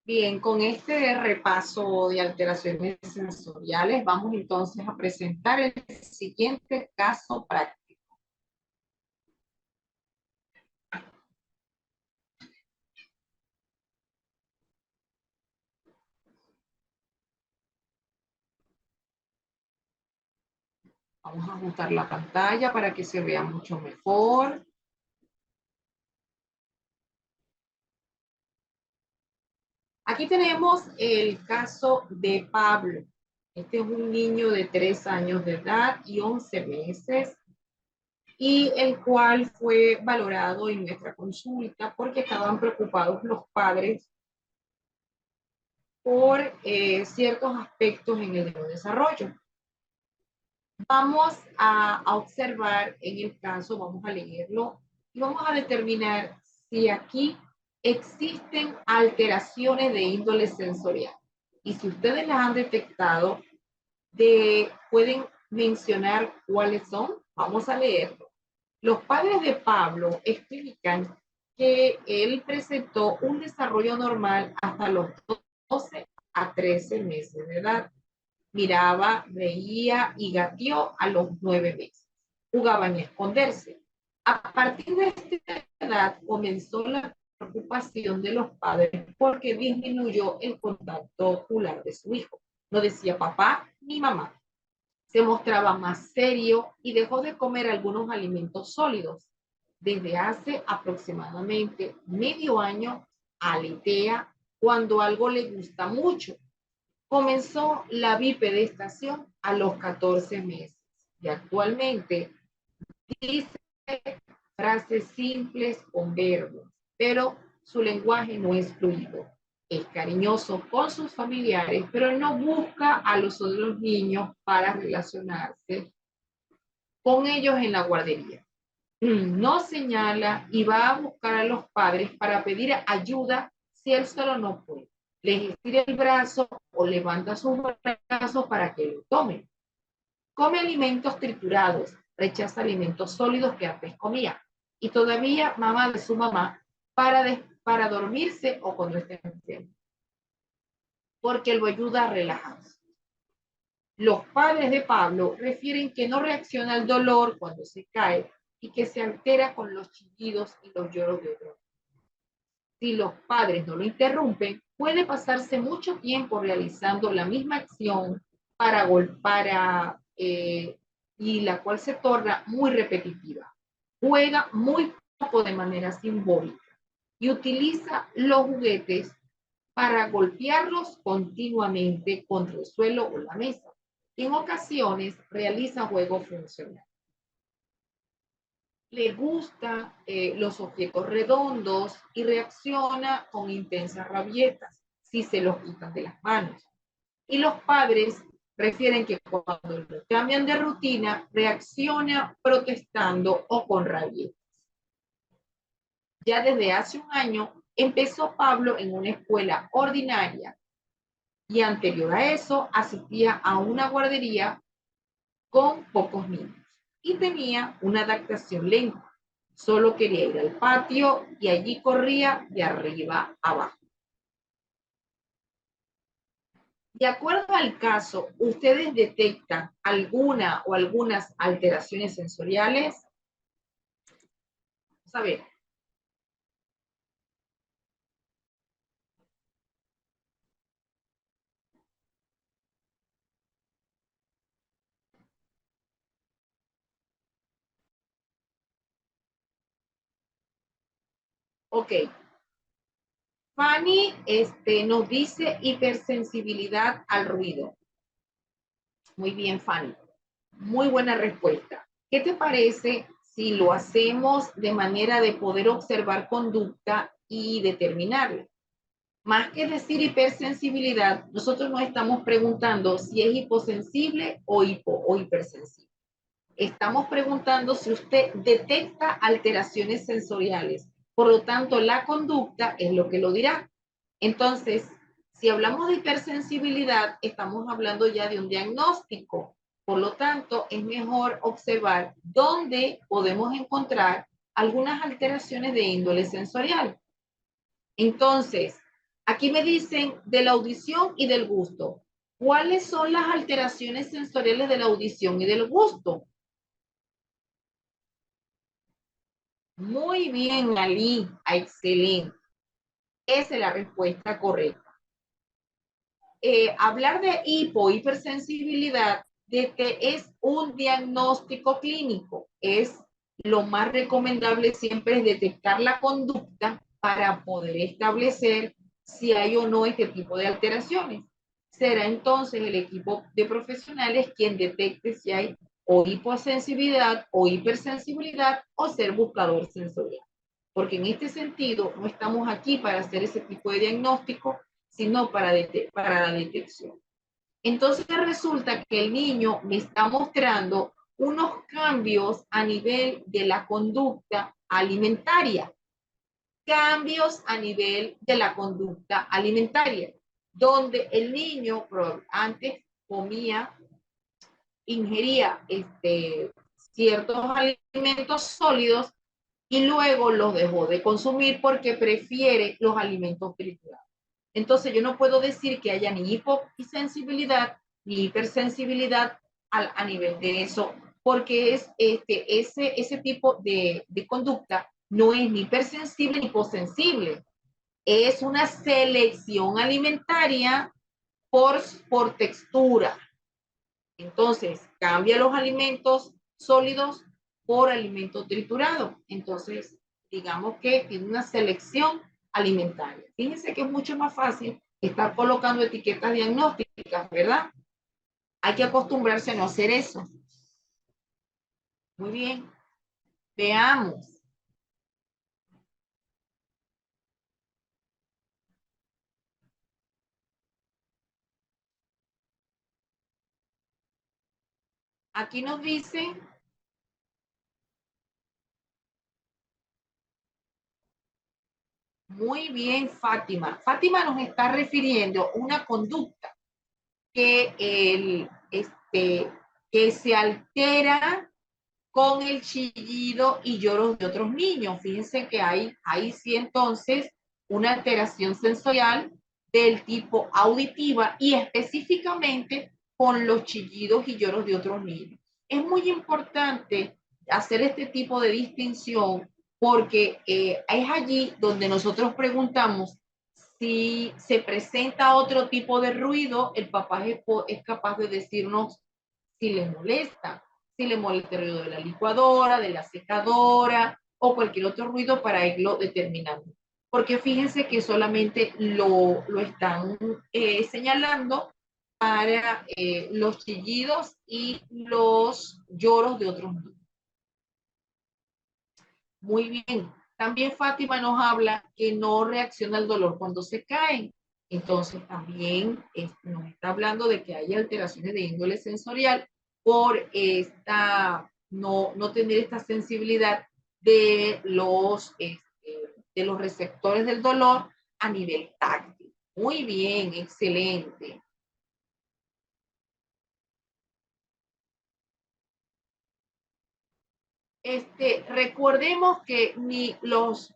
Bien, con este repaso de alteraciones sensoriales, vamos entonces a presentar el siguiente caso práctico. Vamos a ajustar la pantalla para que se vea mucho mejor. Aquí tenemos el caso de Pablo. Este es un niño de 3 años de edad y 11 meses, y el cual fue valorado en nuestra consulta porque estaban preocupados los padres por ciertos aspectos en el desarrollo. Vamos a observar en el caso, vamos a leerlo y vamos a determinar si aquí existen alteraciones de índole sensorial. Y si ustedes las han detectado, pueden mencionar cuáles son. Vamos a leerlo. Los padres de Pablo explican que él presentó un desarrollo normal hasta los 12 a 13 meses de edad. Miraba, reía y gateó a los 9 meses. Jugaba en esconderse. A partir de esta edad comenzó la preocupación de los padres porque disminuyó el contacto ocular de su hijo. No decía papá ni mamá. Se mostraba más serio y dejó de comer algunos alimentos sólidos. Desde hace aproximadamente medio año, aletea cuando algo le gusta mucho. Comenzó la bipedestación a los 14 meses y actualmente dice frases simples con verbos, pero su lenguaje no es fluido. Es cariñoso con sus familiares, pero no busca a los otros niños para relacionarse con ellos en la guardería. No señala y va a buscar a los padres para pedir ayuda si él solo no puede. Les estira el brazo o levanta sus brazos para que lo tomen. Come alimentos triturados, rechaza alimentos sólidos que antes comía y todavía mama de su mamá para dormirse o cuando esté enfermo, porque lo ayuda a relajarse. Los padres de Pablo refieren que no reacciona al dolor cuando se cae y que se altera con los chillidos y los lloros de otros. Si los padres no lo interrumpen, puede pasarse mucho tiempo realizando la misma acción y la cual se torna muy repetitiva. Juega muy poco de manera simbólica y utiliza los juguetes para golpearlos continuamente contra el suelo o la mesa. En ocasiones realiza juegos funcionales. Le gustan los objetos redondos y reacciona con intensas rabietas si se los quitan de las manos. Y los padres refieren que cuando lo cambian de rutina, reacciona protestando o con rabietas. Ya desde hace un año empezó Pablo en una escuela ordinaria y anterior a eso asistía a una guardería con pocos niños y tenía una adaptación lenta. Solo quería ir al patio y allí corría de arriba a abajo. De acuerdo al caso, ¿ustedes detectan alguna o algunas alteraciones sensoriales? Vamos a ver. Ok. Fanny nos dice hipersensibilidad al ruido. Muy bien, Fanny. Muy buena respuesta. ¿Qué te parece si lo hacemos de manera de poder observar conducta y determinarla? Más que decir hipersensibilidad, nosotros nos estamos preguntando si es hiposensible o hipersensible. Estamos preguntando si usted detecta alteraciones sensoriales. Por lo tanto, la conducta es lo que lo dirá. Entonces, si hablamos de hipersensibilidad, estamos hablando ya de un diagnóstico. Por lo tanto, es mejor observar dónde podemos encontrar algunas alteraciones de índole sensorial. Entonces, aquí me dicen de la audición y del gusto. ¿Cuáles son las alteraciones sensoriales de la audición y del gusto? Muy bien, Ali. Excelente. Esa es la respuesta correcta. Hablar de hipersensibilidad, de que es un diagnóstico clínico, es lo más recomendable siempre es detectar la conducta para poder establecer si hay o no este tipo de alteraciones. Será entonces el equipo de profesionales quien detecte si hay o hiposensibilidad o hipersensibilidad o ser buscador sensorial. Porque en este sentido no estamos aquí para hacer ese tipo de diagnóstico, sino para la detección. Entonces resulta que el niño me está mostrando unos cambios a nivel de la conducta alimentaria. Cambios a nivel de la conducta alimentaria, donde el niño antes comía, ingería ciertos alimentos sólidos y luego los dejó de consumir porque prefiere los alimentos triturados. Entonces yo no puedo decir que haya ni hiposensibilidad ni hipersensibilidad a nivel de eso, porque es ese tipo de conducta no es ni hipersensible ni hiposensible. Es una selección alimentaria por textura. Entonces, cambia los alimentos sólidos por alimentos triturados. Entonces, digamos que tiene una selección alimentaria. Fíjense que es mucho más fácil estar colocando etiquetas diagnósticas, ¿verdad? Hay que acostumbrarse a no hacer eso. Muy bien. Veamos. Aquí nos dice, muy bien, Fátima. Fátima nos está refiriendo a una conducta que, que se altera con el chillido y lloros de otros niños. Fíjense que hay sí entonces una alteración sensorial del tipo auditiva y específicamente con los chillidos y lloros de otros niños. Es muy importante hacer este tipo de distinción porque es allí donde nosotros preguntamos si se presenta otro tipo de ruido, el papá es capaz de decirnos si le molesta, si le molesta el ruido de la licuadora, de la secadora o cualquier otro ruido para irlo determinando. Porque fíjense que solamente lo están señalando para los chillidos y los lloros de otros niños. Muy bien. También Fátima nos habla que no reacciona al dolor cuando se caen. Entonces también nos está hablando de que hay alteraciones de índole sensorial por no tener esta sensibilidad de los receptores del dolor a nivel táctil. Muy bien, excelente. Recordemos que ni los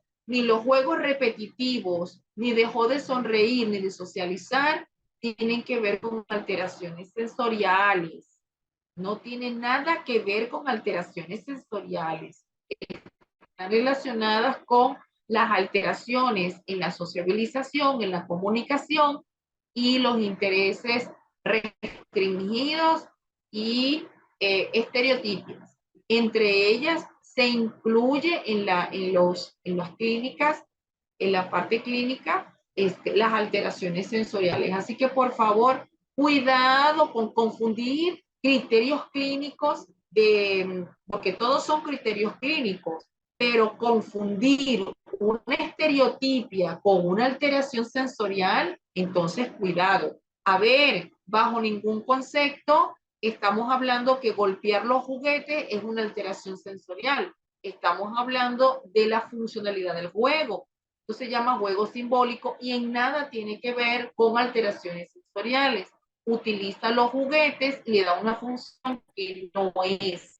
juegos repetitivos, ni dejó de sonreír, ni de socializar, tienen que ver con alteraciones sensoriales. No tienen nada que ver con alteraciones sensoriales. Están relacionadas con las alteraciones en la sociabilización, en la comunicación y los intereses restringidos y estereotipos. Entre ellas se incluye en las clínicas, en la parte clínica, las alteraciones sensoriales. Así que por favor, cuidado con confundir criterios clínicos porque todos son criterios clínicos, pero confundir una estereotipia con una alteración sensorial, entonces cuidado. A ver, bajo ningún concepto estamos hablando que golpear los juguetes es una alteración sensorial. Estamos hablando de la funcionalidad del juego. Esto se llama juego simbólico y en nada tiene que ver con alteraciones sensoriales. Utiliza los juguetes y le da una función que no es.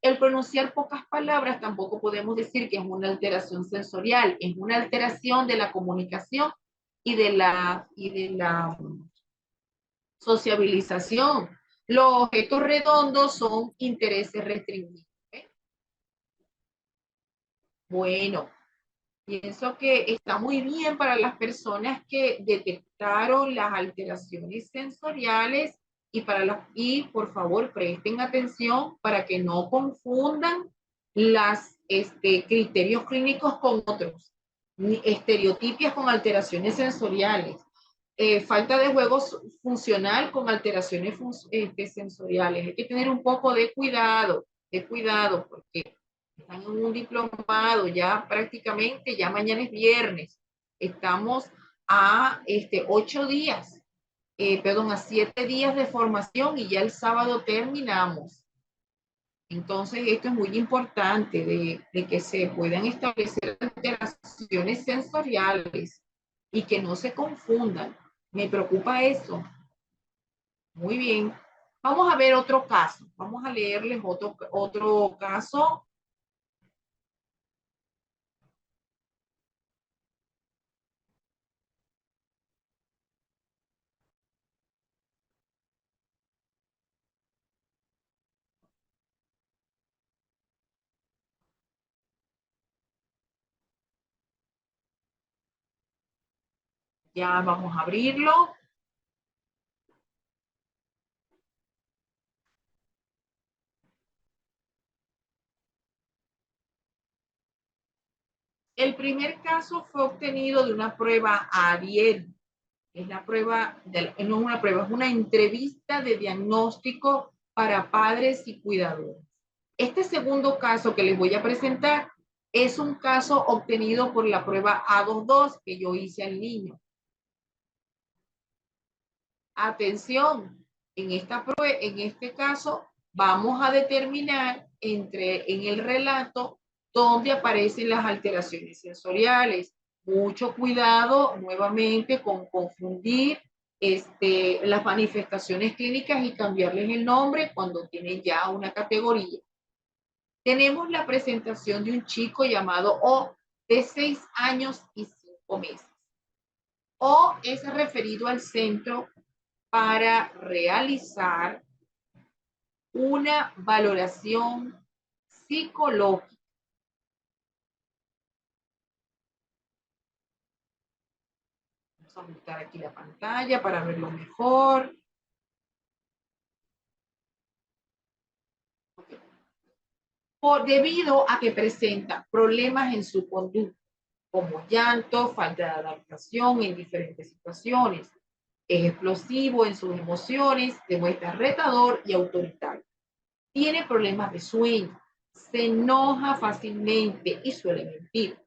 El pronunciar pocas palabras tampoco podemos decir que es una alteración sensorial, es una alteración de la comunicación y de la sociabilización. Los objetos redondos son intereses restringidos. ¿Eh? Bueno, pienso que está muy bien para las personas que detectaron las alteraciones sensoriales y por favor presten atención para que no confundan las criterios clínicos con otros, ni estereotipias con alteraciones sensoriales, falta de juego funcional con alteraciones sensoriales. Hay que tener un poco de cuidado, porque están en un diplomado, ya prácticamente, ya mañana es viernes, estamos a 8 días, perdón, a 7 días de formación y ya el sábado terminamos. Entonces, esto es muy importante de que se puedan establecer alteraciones sensoriales y que no se confundan. Me preocupa eso. Muy bien. Vamos a ver otro caso. Vamos a leerles otro caso. Ya vamos a abrirlo. El primer caso fue obtenido de una prueba Ariel. Es la prueba, no es una prueba, es una entrevista de diagnóstico para padres y cuidadores. Este segundo caso que les voy a presentar es un caso obtenido por la prueba A22 que yo hice al niño. Atención, en este caso vamos a determinar en el relato dónde aparecen las alteraciones sensoriales. Mucho cuidado nuevamente con confundir las manifestaciones clínicas y cambiarles el nombre cuando tienen ya una categoría. Tenemos la presentación de un chico llamado O, de 6 años y 5 meses. O es referido al centro para realizar una valoración psicológica. Vamos a ajustar aquí la pantalla para verlo mejor. Okay. Debido a que presenta problemas en su conducta, como llanto, falta de adaptación en diferentes situaciones. Es explosivo en sus emociones, demuestra retador y autoritario. Tiene problemas de sueño, se enoja fácilmente y suele mentir.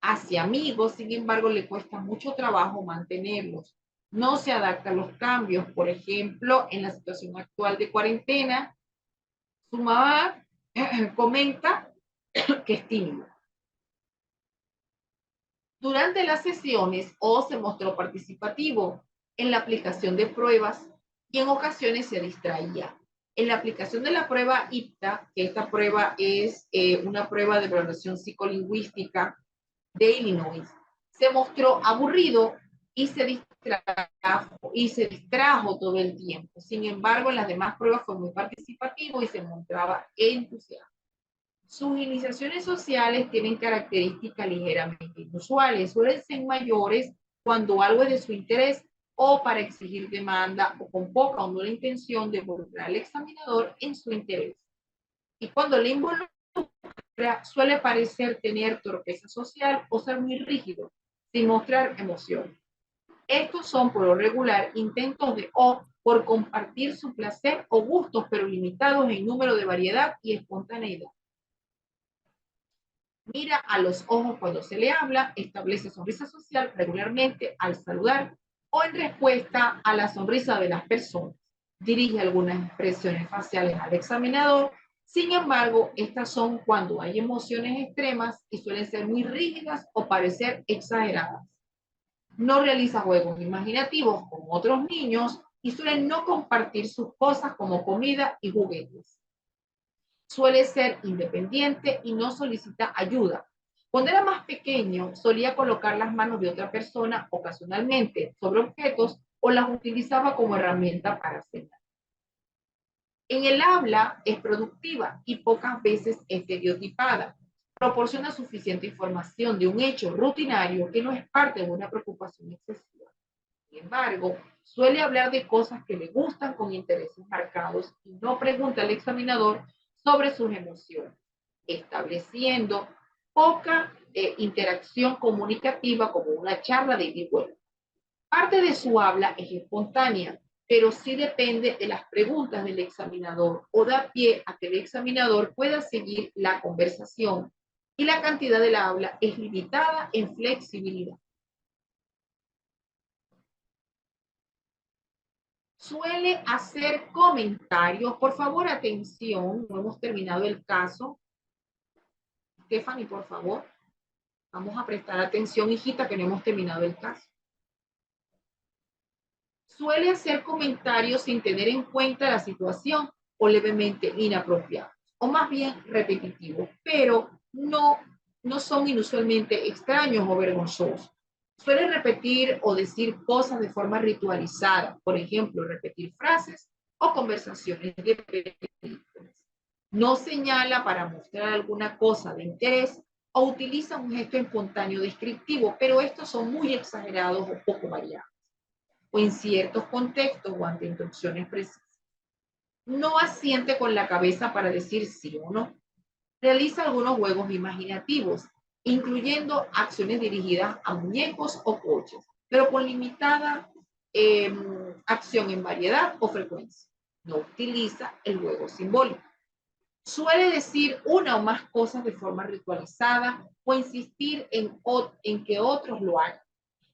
Hacia amigos, sin embargo, le cuesta mucho trabajo mantenerlos. No se adapta a los cambios. Por ejemplo, en la situación actual de cuarentena, su mamá comenta que es tímido. Durante las sesiones, O se mostró participativo en la aplicación de pruebas y en ocasiones se distraía. En la aplicación de la prueba IPTA, que esta prueba es una prueba de evaluación psicolingüística de Illinois, se mostró aburrido y se distrajo todo el tiempo. Sin embargo, en las demás pruebas fue muy participativo y se mostraba entusiasmado. Sus iniciaciones sociales tienen características ligeramente inusuales, suelen ser mayores cuando algo es de su interés o para exigir demanda o con poca o nula intención de involucrar al examinador en su interés. Y cuando le involucra, suele parecer tener torpeza social o ser muy rígido, sin mostrar emoción. Estos son por lo regular intentos de O por compartir su placer o gustos, pero limitados en número de variedad y espontaneidad. Mira a los ojos cuando se le habla, establece sonrisa social regularmente al saludar o en respuesta a la sonrisa de las personas. Dirige algunas expresiones faciales al examinador. Sin embargo, estas son cuando hay emociones extremas y suelen ser muy rígidas o parecer exageradas. No realiza juegos imaginativos con otros niños y suelen no compartir sus cosas como comida y juguetes. Suele ser independiente y no solicita ayuda. Cuando era más pequeño, solía colocar las manos de otra persona ocasionalmente sobre objetos o las utilizaba como herramienta para cenar. En el habla es productiva y pocas veces estereotipada. Proporciona suficiente información de un hecho rutinario que no es parte de una preocupación excesiva. Sin embargo, suele hablar de cosas que le gustan con intereses marcados y no pregunta al examinador sobre sus emociones, estableciendo poca interacción comunicativa como una charla de ida y vuelta. Parte de su habla es espontánea, pero sí depende de las preguntas del examinador o da pie a que el examinador pueda seguir la conversación y la cantidad de la habla es limitada en flexibilidad. Suele hacer comentarios. Por favor, atención, no hemos terminado el caso. Stephanie, por favor, vamos a prestar atención, hijita, que no hemos terminado el caso. Suele hacer comentarios sin tener en cuenta la situación o levemente inapropiados, o más bien repetitivos, pero no son inusualmente extraños o vergonzosos. Suele repetir o decir cosas de forma ritualizada, por ejemplo, repetir frases o conversaciones de películas. No señala para mostrar alguna cosa de interés o utiliza un gesto espontáneo descriptivo, pero estos son muy exagerados o poco variados, o en ciertos contextos o ante instrucciones precisas. No asiente con la cabeza para decir sí o no. Realiza algunos juegos imaginativos. incluyendo acciones dirigidas a muñecos o coches, pero con limitada acción en variedad o frecuencia. No utiliza el juego simbólico. Suele decir una o más cosas de forma ritualizada o insistir en que otros lo hagan.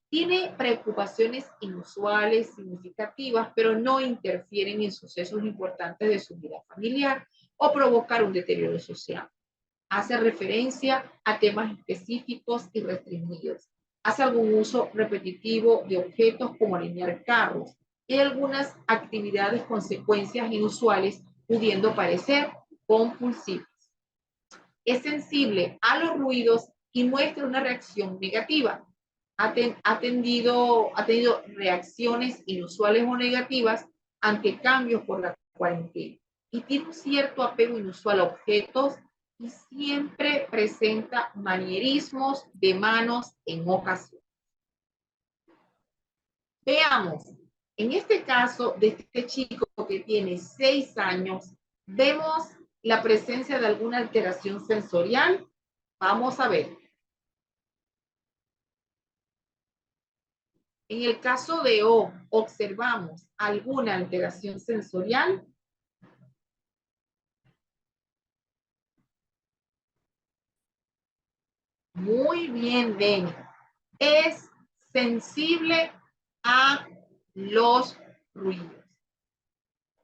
Tiene preocupaciones inusuales, significativas, pero no interfieren en sucesos importantes de su vida familiar o provocar un deterioro social. Hace referencia a temas específicos y restringidos. Hace algún uso repetitivo de objetos como alinear carros y algunas actividades consecuencias inusuales pudiendo parecer compulsivas. Es sensible a los ruidos y muestra una reacción negativa. Ha tenido reacciones inusuales o negativas ante cambios por la cuarentena y tiene un cierto apego inusual a objetos y siempre presenta manierismos de manos en ocasiones. Veamos, en este caso de este chico que tiene 6 años, vemos la presencia de alguna alteración sensorial. Vamos a ver. En el caso de O, observamos alguna alteración sensorial. Muy bien, Denny. Es sensible a los ruidos.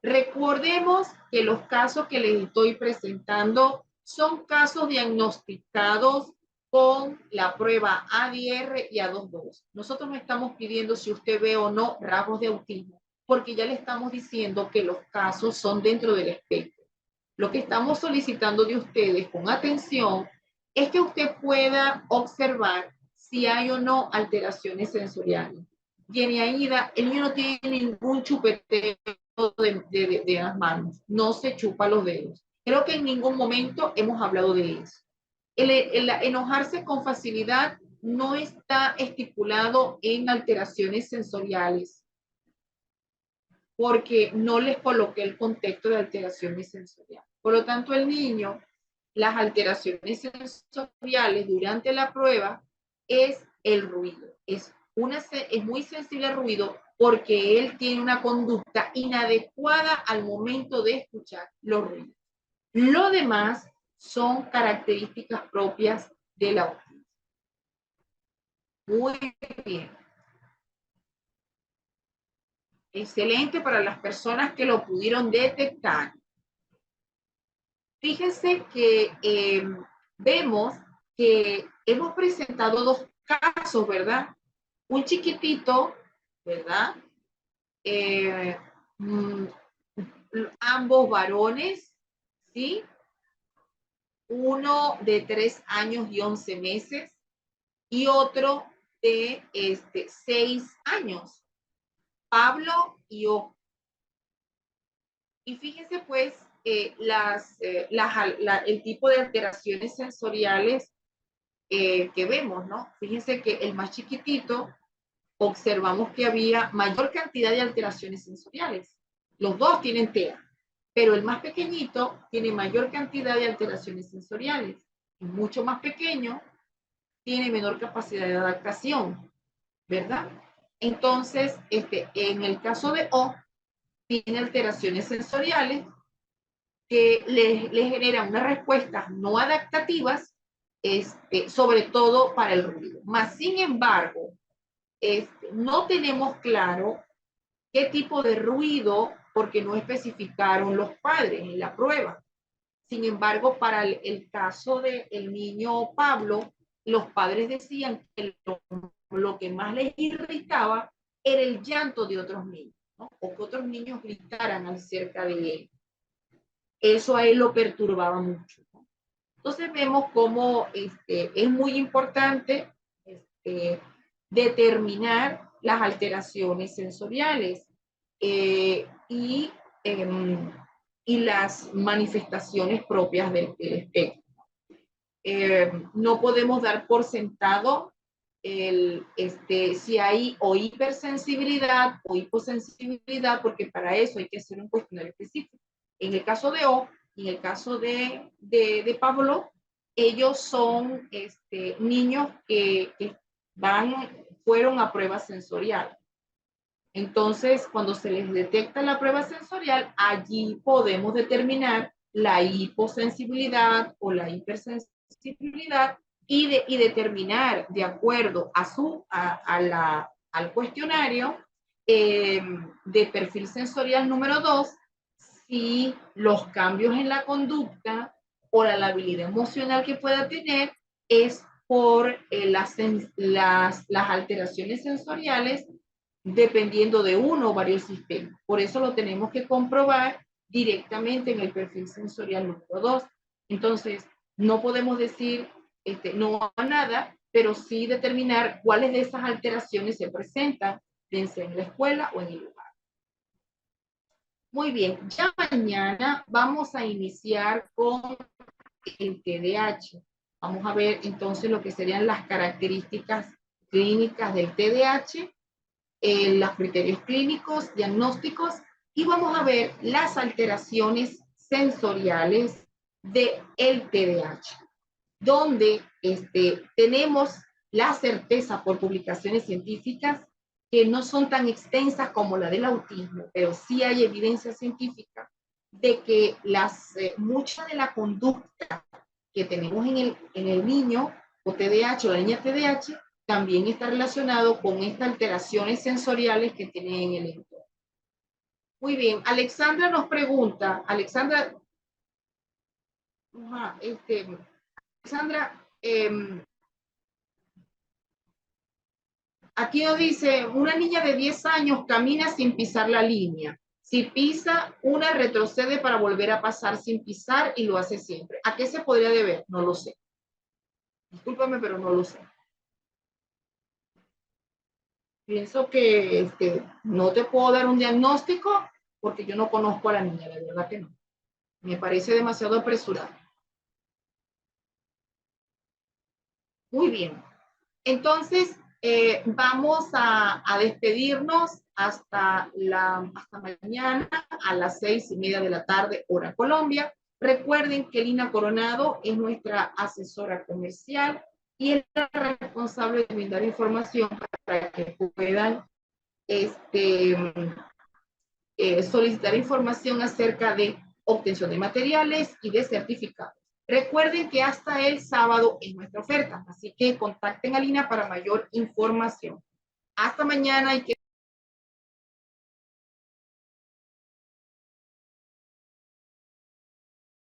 Recordemos que los casos que les estoy presentando son casos diagnosticados con la prueba ADR y A22. Nosotros no estamos pidiendo si usted ve o no rasgos de autismo, porque ya le estamos diciendo que los casos son dentro del espectro. Lo que estamos solicitando de ustedes con atención es que usted pueda observar si hay o no alteraciones sensoriales. Jenny Aida, el niño no tiene ningún chupeteo de las manos, no se chupa los dedos. Creo que en ningún momento hemos hablado de eso. El enojarse con facilidad no está estipulado en alteraciones sensoriales, porque no les coloqué el contexto de alteraciones sensoriales. Por lo tanto, el niño, las alteraciones sensoriales durante la prueba es el ruido. Es muy sensible al ruido porque él tiene una conducta inadecuada al momento de escuchar los ruidos. Lo demás son características propias del autismo. Muy bien. Excelente para las personas que lo pudieron detectar. Fíjense que vemos que hemos presentado dos casos, ¿verdad? Un chiquitito, ¿verdad? Ambos varones, ¿sí? Uno de 3 años y 11 meses y otro de 6 años, Pablo y O. Y fíjense pues el tipo de alteraciones sensoriales que vemos, ¿no? Fíjense que el más chiquitito observamos que había mayor cantidad de alteraciones sensoriales. Los dos tienen TEA, pero el más pequeñito tiene mayor cantidad de alteraciones sensoriales. El mucho más pequeño tiene menor capacidad de adaptación, ¿verdad? Entonces, en el caso de O, tiene alteraciones sensoriales que le generan unas respuestas no adaptativas, sobre todo para el ruido. Más sin embargo, no tenemos claro qué tipo de ruido, porque no especificaron los padres en la prueba. Sin embargo, para el caso del niño Pablo, los padres decían que lo que más les irritaba era el llanto de otros niños, ¿no? O que otros niños gritaran acerca de él. Eso a él lo perturbaba mucho, ¿no? Entonces vemos cómo es muy importante determinar las alteraciones sensoriales y las manifestaciones propias del espectro. No podemos dar por sentado si hay o hipersensibilidad o hiposensibilidad, porque para eso hay que hacer un cuestionario específico. En el caso de O, en el caso de Pablo, ellos son niños que fueron a prueba sensorial. Entonces, cuando se les detecta la prueba sensorial, allí podemos determinar la hiposensibilidad o la hipersensibilidad y determinar de acuerdo al cuestionario de perfil sensorial número 2 si los cambios en la conducta o la habilidad emocional que pueda tener es por las alteraciones sensoriales dependiendo de uno o varios sistemas. Por eso lo tenemos que comprobar directamente en el perfil sensorial número 2. Entonces, no podemos decir no a nada, pero sí determinar cuáles de esas alteraciones se presentan, bien sea en la escuela o en el lugar. Muy bien, ya mañana vamos a iniciar con el TDAH. Vamos a ver entonces lo que serían las características clínicas del TDAH, los criterios clínicos, diagnósticos, y vamos a ver las alteraciones sensoriales del TDAH, donde tenemos la certeza por publicaciones científicas que no son tan extensas como la del autismo, pero sí hay evidencia científica de que mucha de la conducta que tenemos en el niño o TDAH o la niña TDAH también está relacionado con estas alteraciones sensoriales que tienen en el entorno. Muy bien, Alexandra nos pregunta, Alexandra, aquí nos dice, una niña de 10 años camina sin pisar la línea. Si pisa, una retrocede para volver a pasar sin pisar y lo hace siempre. ¿A qué se podría deber? No lo sé. Discúlpame, pero no lo sé. Pienso que no te puedo dar un diagnóstico porque yo no conozco a la niña, la verdad que no. Me parece demasiado apresurado. Muy bien. Entonces, vamos a despedirnos hasta mañana a las 6:30 de la tarde, hora Colombia. Recuerden que Lina Coronado es nuestra asesora comercial y es la responsable de brindar información para que puedan solicitar información acerca de obtención de materiales y de certificados. Recuerden que hasta el sábado es nuestra oferta, así que contacten a Lina para mayor información. Hasta mañana y que